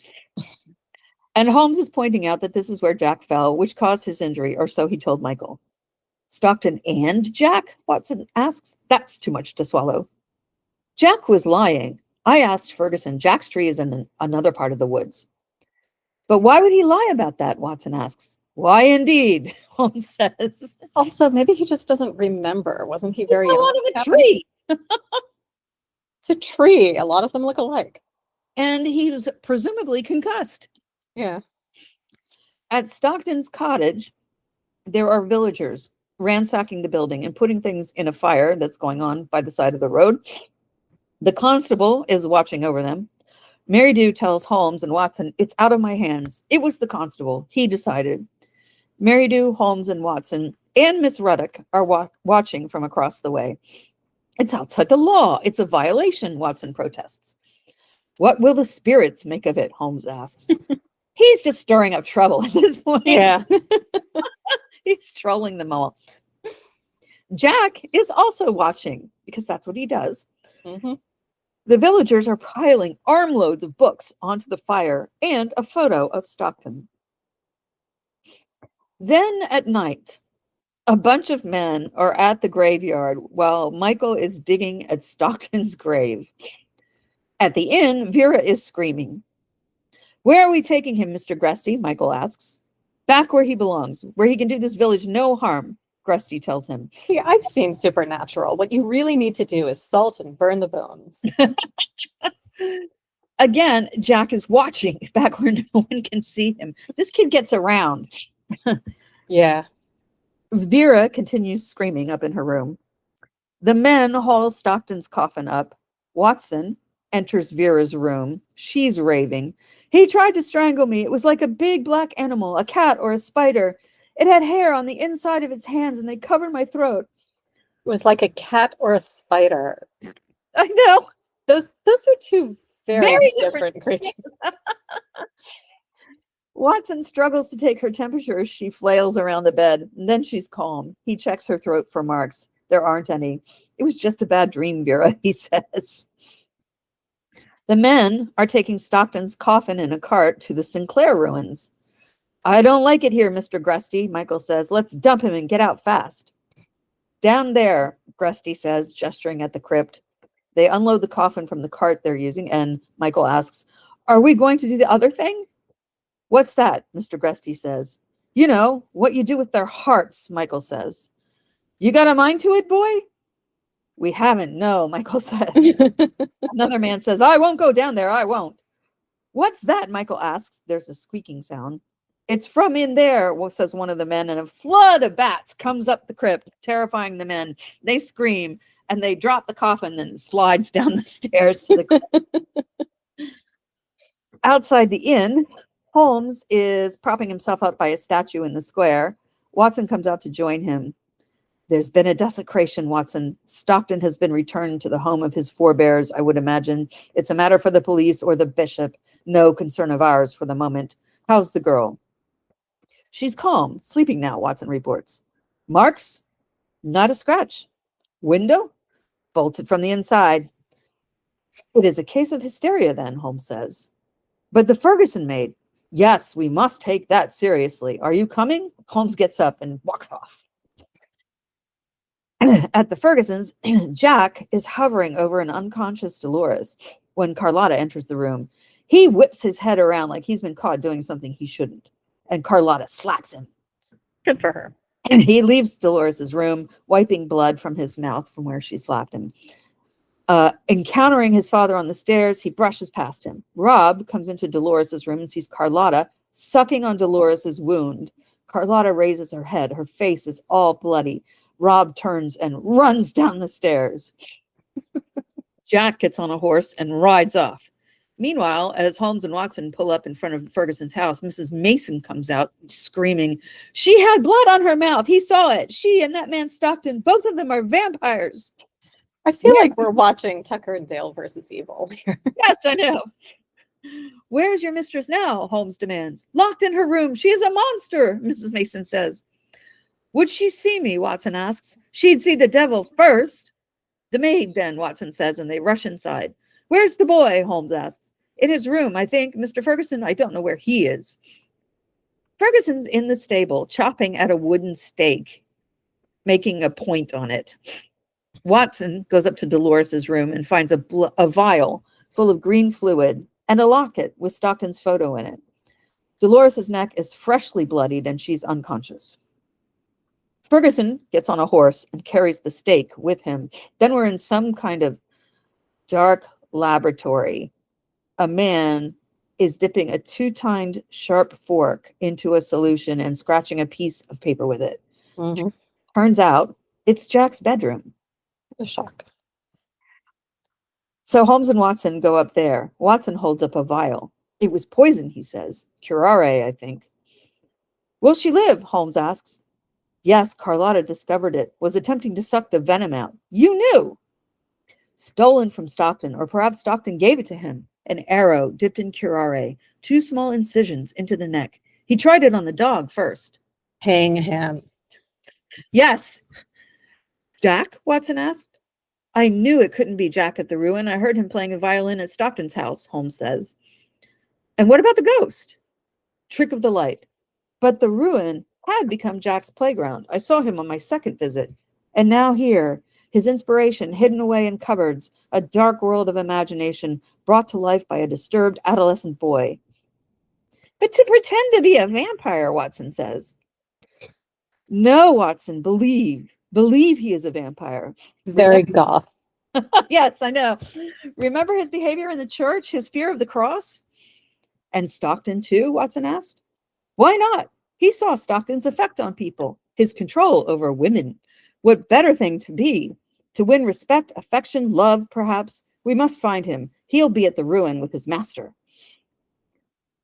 And Holmes is pointing out that this is where Jack fell, which caused his injury, or so he told Michael. Stockton and Jack? Watson asks. That's too much to swallow. Jack was lying. I asked Ferguson. Jack's tree is in another part of the woods. But why would he lie about that? Watson asks. Why indeed? Holmes says. Also, maybe he just doesn't remember. Wasn't he very young? Out of a tree. It's a tree. A lot of them look alike. And he was presumably concussed. Yeah. At Stockton's cottage, there are villagers ransacking the building and putting things in a fire that's going on by the side of the road. The constable is watching over them. Mary Dew tells Holmes and Watson, it's out of my hands. It was the constable. He decided. Mary Dew, Holmes, and Watson and Miss Ruddock are watching from across the way. It's outside the law. It's a violation, Watson protests. What will the spirits make of it? Holmes asks. He's just stirring up trouble at this point. Yeah. He's trolling them all. Jack is also watching because that's what he does. Mm-hmm. The villagers are piling armloads of books onto the fire and a photo of Stockton. Then at night, a bunch of men are at the graveyard while Michael is digging at Stockton's grave. At the inn, Vera is screaming. Where are we taking him, Mr. Gresty? Michael asks. Back where he belongs, where he can do this village no harm, Gresty tells him. Yeah, I've seen Supernatural. What you really need to do is salt and burn the bones. Again, Jack is watching back where no one can see him. This kid gets around. Yeah. Vera continues screaming up in her room. The men haul Stockton's coffin up. Watson enters Vera's room. She's raving. He tried to strangle me. It was like a big black animal, a cat or a spider. It had hair on the inside of its hands and they covered my throat. It was like a cat or a spider. I know. Those are two very different creatures. Watson struggles to take her temperature as she flails around the bed. And then she's calm. He checks her throat for marks. There aren't any. It was just a bad dream, Vera, he says. The men are taking Stockton's coffin in a cart to the Sinclair ruins. I don't like it here, Mr. Gresty, Michael says. Let's dump him and get out fast. Down there, Gresty says, gesturing at the crypt. They unload the coffin from the cart they're using, and Michael asks, are we going to do the other thing? What's that? Mr. Gresty says. You know, what you do with their hearts, Michael says. You got a mind to it, boy? We haven't, no, Michael says. Another man says, I won't go down there, I won't. What's that? Michael asks. There's a squeaking sound. It's from in there, says one of the men, and a flood of bats comes up the crypt, terrifying the men. They scream, and they drop the coffin, and it slides down the stairs to the crypt. Outside the inn, Holmes is propping himself up by a statue in the square. Watson comes out to join him. There's been a desecration, Watson. Stockton has been returned to the home of his forebears, I would imagine. It's a matter for the police or the bishop. No concern of ours for the moment. How's the girl? She's calm, sleeping now, Watson reports. Marks? Not a scratch. Window? Bolted from the inside. It is a case of hysteria, then, Holmes says. But the Ferguson maid. Yes, we must take that seriously. Are you coming? Holmes gets up and walks off. At the Fergusons, Jack is hovering over an unconscious Dolores when Carlotta enters the room. He whips his head around like he's been caught doing something he shouldn't, and Carlotta slaps him. Good for her. And he leaves Dolores's room, wiping blood from his mouth from where she slapped him. Encountering his father on the stairs, he brushes past him. Rob comes into Dolores's room and sees Carlotta sucking on Dolores's wound. Carlotta raises her head. Her face is all bloody. Rob turns and runs down the stairs. Jack gets on a horse and rides off. Meanwhile, as Holmes and Watson pull up in front of Ferguson's house, Mrs. Mason comes out screaming, "She had blood on her mouth. He saw it. She and that man Stockton, both of them are vampires." I feel like we're watching Tucker and Dale versus Evil here. Yes, I know. "Where's your mistress now?" Holmes demands. "Locked in her room. She is a monster," Mrs. Mason says. "Would she see me?" Watson asks. "She'd see the devil first." "The maid, then," Watson says, and they rush inside. "Where's the boy?" Holmes asks. "In his room, I think. Mr. Ferguson, I don't know where he is." Ferguson's in the stable, chopping at a wooden stake, making a point on it. Watson goes up to Dolores's room and finds a vial full of green fluid and a locket with Stockton's photo in it. Dolores's neck is freshly bloodied and she's unconscious. Ferguson gets on a horse and carries the stake with him. Then we're in some kind of dark laboratory. A man is dipping a two-tined sharp fork into a solution and scratching a piece of paper with it. Mm-hmm. Turns out it's Jack's bedroom. A shock. So Holmes and Watson go up there. Watson holds up a vial. "It was poison," he says. "Curare, I think." "Will she live?" Holmes asks. "Yes, Carlotta discovered it. Was attempting to suck the venom out." "You knew?" "Stolen from Stockton, or perhaps Stockton gave it to him. An arrow dipped in curare, 2 small incisions into the neck. He tried it on the dog first." Hang him. "Yes." "Jack?" Watson asked. "I knew it couldn't be Jack at the ruin. I heard him playing a violin at Stockton's house," Holmes says. "And what about the ghost?" "Trick of the light. But the ruin had become Jack's playground. I saw him on my second visit. And now here, his inspiration hidden away in cupboards, a dark world of imagination brought to life by a disturbed adolescent boy." "But to pretend to be a vampire," Watson says. "No, Watson, believe he is a vampire." Very goth. Yes, I know. "Remember his behavior in the church, his fear of the cross?" "And Stockton too?" Watson asked. "Why not? He saw Stockton's effect on people, his control over women. What better thing to be? To win respect, affection, love, perhaps. We must find him. He'll be at the ruin with his master."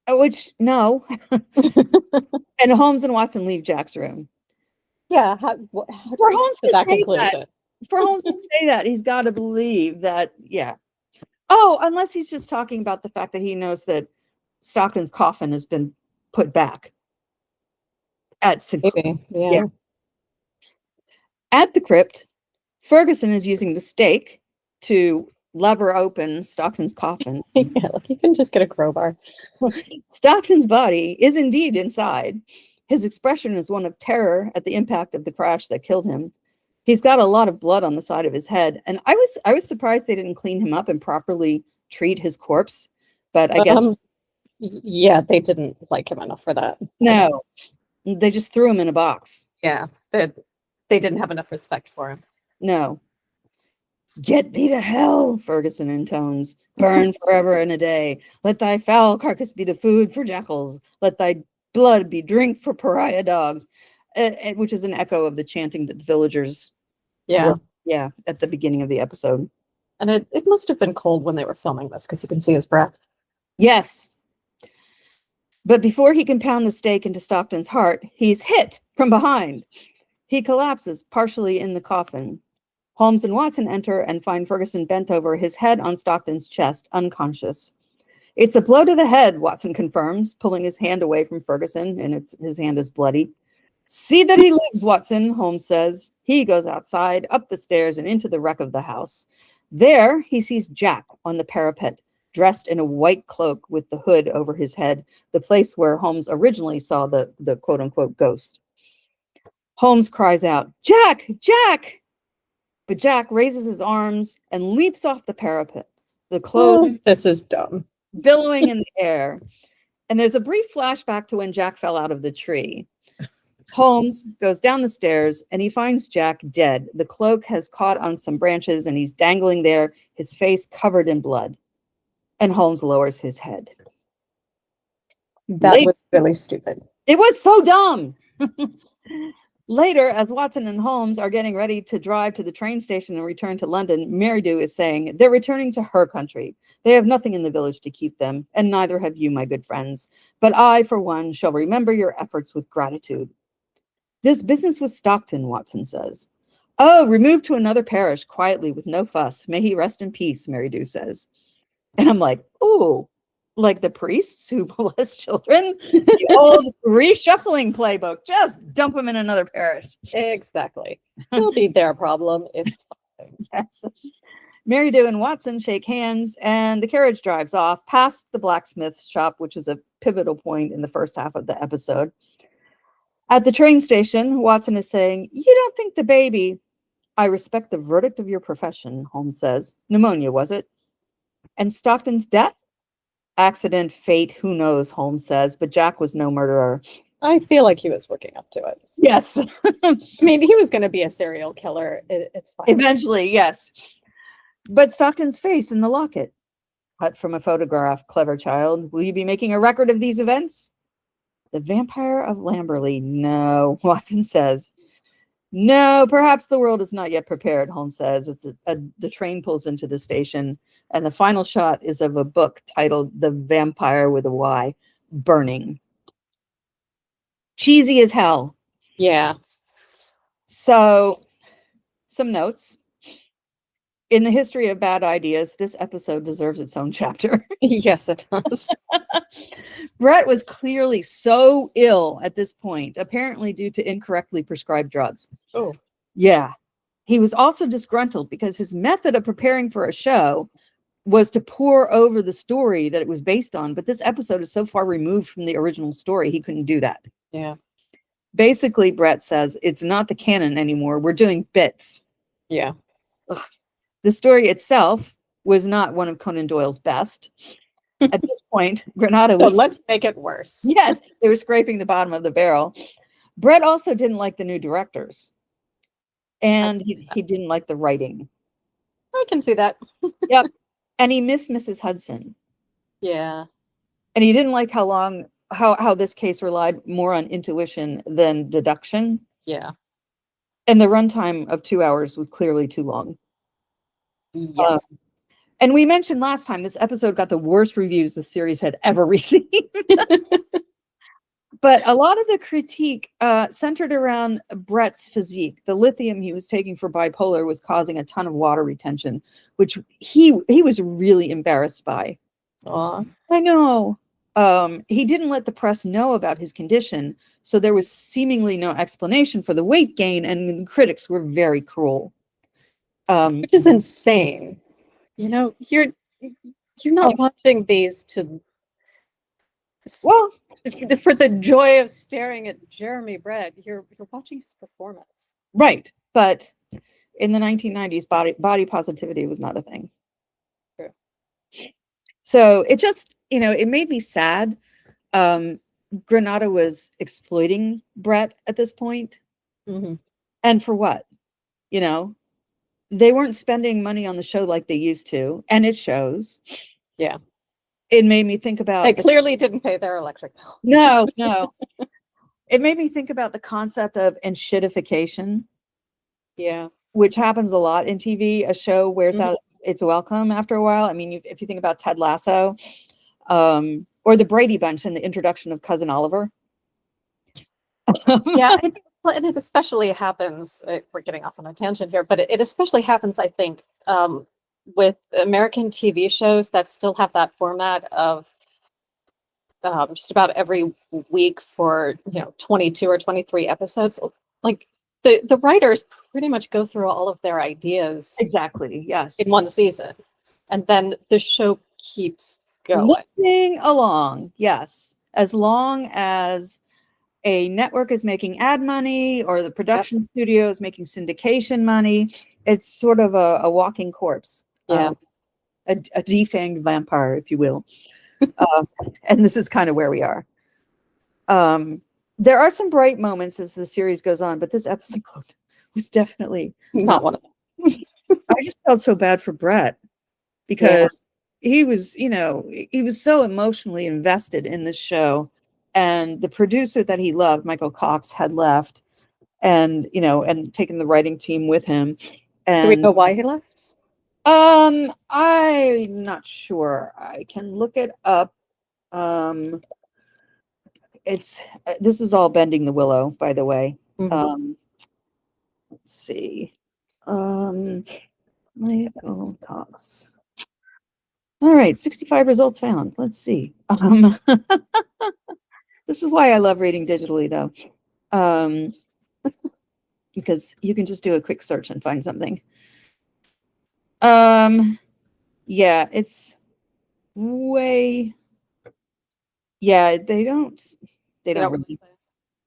Which, no. And Holmes and Watson leave Jack's room. Yeah. How For Holmes to to that say conclusion? that, for Holmes to say that, he's got to believe that, yeah. Oh, unless he's just talking about the fact that he knows that Stockton's coffin has been put back at Maybe. Yeah. Yeah. At the crypt, Ferguson is using the stake to lever open Stockton's coffin. Yeah, like you can just get a crowbar. Stockton's body is indeed inside. His expression is one of terror at the impact of the crash that killed him. He's got a lot of blood on the side of his head, and I was surprised they didn't clean him up and properly treat his corpse. But I guess yeah, they didn't like him enough for that. no, they just threw him in a box. Yeah, they didn't have enough respect for him. No. "Get thee to hell," Ferguson intones. "Burn forever and a day. Let thy foul carcass be the food for jackals. Let thy blood be drink for pariah dogs," which is an echo of the chanting that the villagers Yeah. were, at the beginning of the episode. And it must have been cold when they were filming this because you can see his breath. Yes. But before he can pound the stake into Stockton's heart, he's hit from behind. He collapses partially in the coffin. Holmes and Watson enter and find Ferguson bent over, his head on Stockton's chest, unconscious. "It's a blow to the head," Watson confirms, pulling his hand away from Ferguson, and his hand is bloody. "See that he lives, Watson," Holmes says. He goes outside, up the stairs, and into the wreck of the house. There, he sees Jack on the parapet, dressed in a white cloak with the hood over his head, the place where Holmes originally saw the quote-unquote ghost. Holmes cries out, "Jack! Jack!" But Jack raises his arms and leaps off the parapet, the clothes Oh, this is dumb. billowing in the air. And there's a brief flashback to when Jack fell out of the tree. Holmes goes down the stairs and he finds Jack dead. The cloak has caught on some branches and he's dangling there, his face covered in blood. And Holmes lowers his head. That was really stupid. It was so dumb. Later, as Watson and Holmes are getting ready to drive to the train station and return to London, Meridew is saying they're returning to her country. They have nothing in the village to keep them, and neither have you, my good friends. But I, for one, shall remember your efforts with gratitude. This business with Stockton, Watson says. Oh, removed to another parish quietly with no fuss. May he rest in peace, Meridew says. And I'm like, ooh, like the priests who bless children, the old reshuffling playbook. Just dump them in another parish. Exactly. It'll be their problem. It's fine. Yes. Meridew and Watson shake hands, and the carriage drives off past the blacksmith's shop, which is a pivotal point in the first half of the episode. At the train station, Watson is saying, "You don't think the baby..." "I respect the verdict of your profession," Holmes says. "Pneumonia, was it?" "And Stockton's death?" "Accident, fate, who knows," Holmes says, but Jack was no murderer. I feel like he was working up to it. Yes. I mean, he was going to be a serial killer. It's fine. Eventually, yes. But Stockton's face in the locket. Cut from a photograph, clever child. Will you be making a record of these events? The Vampyre of Lamberley. No, Watson says. No, perhaps the world is not yet prepared, Holmes says. The train pulls into the station, and the final shot is of a book titled The Vampyre with a Y, burning. Cheesy as hell. Yeah. So, some notes. In the history of bad ideas, this episode deserves its own chapter. Yes, it does. Brett was clearly so ill at this point, apparently due to incorrectly prescribed drugs. Oh. Yeah. He was also disgruntled because his method of preparing for a show was to pour over the story that it was based on. But this episode is so far removed from the original story, he couldn't do that. Yeah. Basically, Brett says, it's not the canon anymore. We're doing bits. Yeah. Ugh. The story itself was not one of Conan Doyle's best. At this point, Granada was... So let's make it worse. Yes, they were scraping the bottom of the barrel. Brett also didn't like the new directors. And he didn't like the writing. I can see that. Yep. And he missed Mrs. Hudson. Yeah. And he didn't like how this case relied more on intuition than deduction. Yeah. And the runtime of 2 hours was clearly too long. Yes. And we mentioned last time this episode got the worst reviews the series had ever received. But a lot of the critique centered around Brett's physique. The lithium he was taking for bipolar was causing a ton of water retention, which he was really embarrassed by. Aw. I know. He didn't let the press know about his condition, so there was seemingly no explanation for the weight gain, and the critics were very cruel. Which is insane. You know, you're not watching these to for the joy of staring at Jeremy Brett. You're watching his performance. Right. But in the 1990s, body positivity was not a thing. True. So it just, it made me sad. Granada was exploiting Brett at this point. Mm-hmm. And for what? They weren't spending money on the show like they used to, and it shows. Yeah. It made me think about... They clearly didn't pay their electric bill. No. It made me think about the concept of enshittification. Yeah. Which happens a lot in TV. A show wears out its welcome after a while. I mean, if you think about Ted Lasso, or the Brady Bunch in the introduction of Cousin Oliver. Yeah. And it especially happens, we're getting off on a tangent here, but it especially happens, I think, with American TV shows that still have that format of just about every week for 22 or 23 episodes. Like the writers pretty much go through all of their ideas exactly, yes, in one season, and then the show keeps going along. Yes, as long as a network is making ad money or the production studio is making syndication money, It's sort of a walking corpse. Yeah. A defanged vampire, if you will. And this is kind of where we are. There are some bright moments as the series goes on, but this episode was definitely Not one of them. I just felt so bad for Brett because he was, he was so emotionally invested in this show, and the producer that he loved, Michael Cox, had left, and and taken the writing team with him. Do we And know why he left? I'm not sure. I can look it up. It's this is all Bending the Willow, by the way. Mhm. Let's see. Michael Cox. All right, 65 results found. Let's see. This is why I love reading digitally, though, because you can just do a quick search and find something. Yeah, it's way. Yeah, they don't really,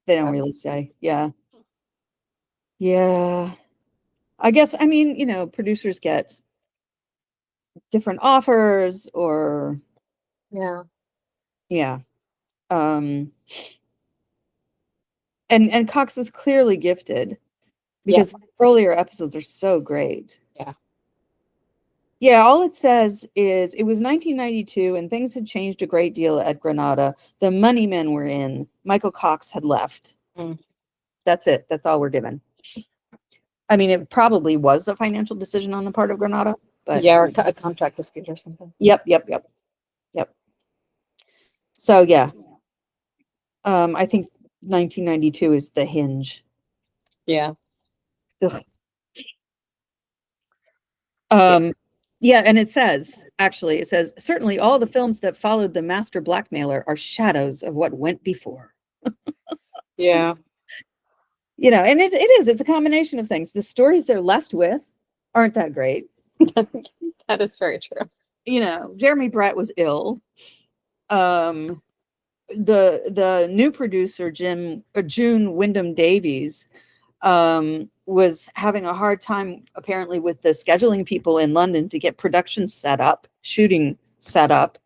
they don't really say. Yeah, yeah. I guess I mean producers get different offers, or Yeah. yeah. Um, and Cox was clearly gifted because Yes. earlier episodes are so great. Yeah. Yeah, all it says is it was 1992 and things had changed a great deal at Granada. The money men were in. Michael Cox had left. Mm. That's it. That's all we're given. I mean, it probably was a financial decision on the part of Granada, but Yeah, or a contract dispute or something. Yep. So yeah, I think 1992 is the hinge. Yeah. Ugh. Yeah, and it says certainly all the films that followed the master blackmailer are shadows of what went before. Yeah. And it's a combination of things. The stories they're left with aren't that great. That is very true. Jeremy Brett was ill. The new producer June Wyndham Davies was having a hard time apparently with the scheduling people in London to get production set up, shooting set up.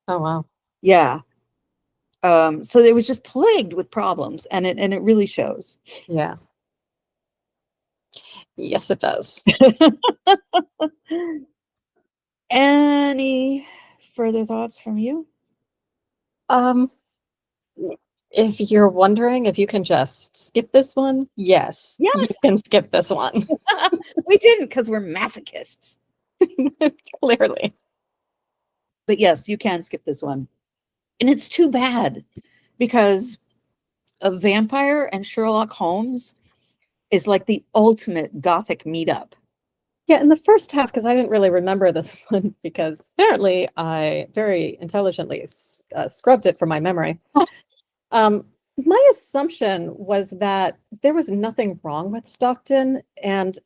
Oh wow. Yeah. So it was just plagued with problems, and it really shows. Yeah. Yes, it does. Any further thoughts from you? If you're wondering if you can just skip this one, yes, you Yes. can skip this one. We didn't, because we're masochists. Clearly. But yes, you can skip this one. And it's too bad, because a Vampyre and Sherlock Holmes is like the ultimate gothic meetup. Yeah, in the first half, because I didn't really remember this one, because apparently I very intelligently scrubbed it from my memory. My assumption was that there was nothing wrong with Stockton, and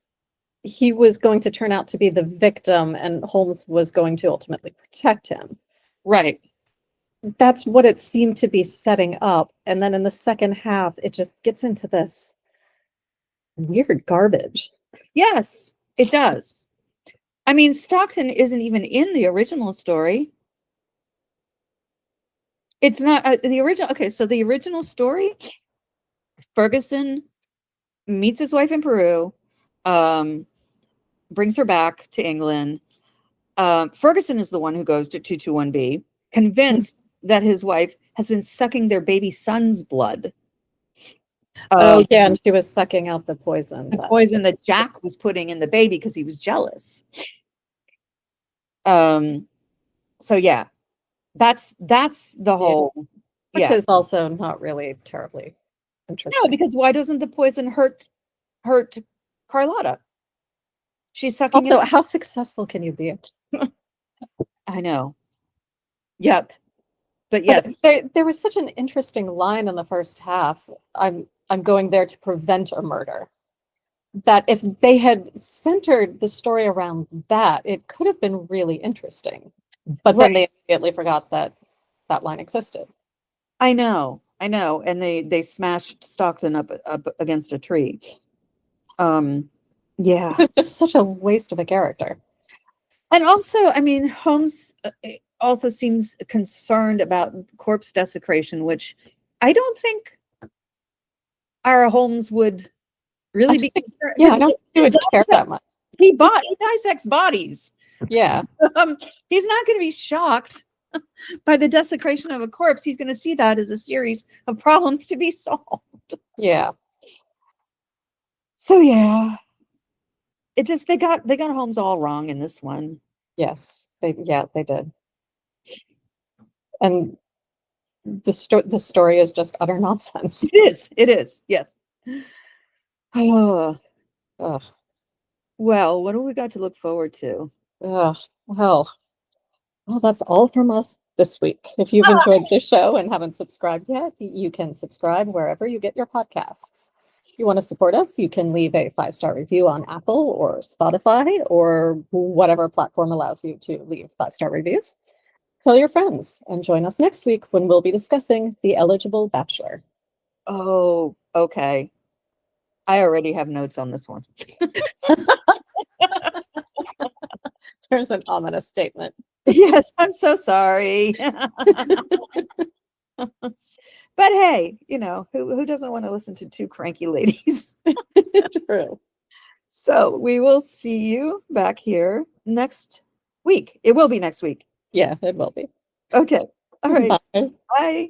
he was going to turn out to be the victim, and Holmes was going to ultimately protect him. Right. That's what it seemed to be setting up. And then in the second half, it just gets into this weird garbage. Yes, it does. I mean, Stockton isn't even in the original story. It's not the original. Okay, so the original story, Ferguson meets his wife in Peru, brings her back to England. Ferguson is the one who goes to 221B, convinced that his wife has been sucking their baby son's blood. Oh, yeah, and she was sucking out the poison. The poison that Jack was putting in the baby because he was jealous. So yeah, that's the whole. Which is also not really terribly interesting. No, because why doesn't the poison hurt Carlotta? She's sucking Also, it. how successful can you be? I know. Yep. But yes, there was such an interesting line in the first half. I'm going there to prevent a murder. That if they had centered the story around that, it could have been really interesting. But then they immediately forgot that line existed. I know, and they smashed Stockton up against a tree. Yeah. It was just such a waste of a character. And also, I mean, Holmes also seems concerned about corpse desecration, which I don't think our Holmes would really be concerned. Yeah, I don't think he would care that much. He dissects bodies. Yeah. He's not going to be shocked by the desecration of a corpse. He's going to see that as a series of problems to be solved. Yeah. So yeah, it just they got Holmes all wrong in this one. Yes. They did. And the story is just utter nonsense. It is. Yes. Oh, Ugh. well, what do we got to look forward to? Ugh. Well, that's all from us this week. If you've enjoyed this show and haven't subscribed yet, you can subscribe wherever you get your podcasts. If you want to support us, you can leave a 5-star review on Apple or Spotify or whatever platform allows you to leave 5-star reviews. Tell your friends and join us next week when we'll be discussing The Eligible Bachelor. Oh, okay. I already have notes on this one. There's an ominous statement. Yes, I'm so sorry. But hey, who doesn't want to listen to two cranky ladies? True. So we will see you back here next week. It will be next week. Yeah, it will be. Okay. All right. Bye. Bye.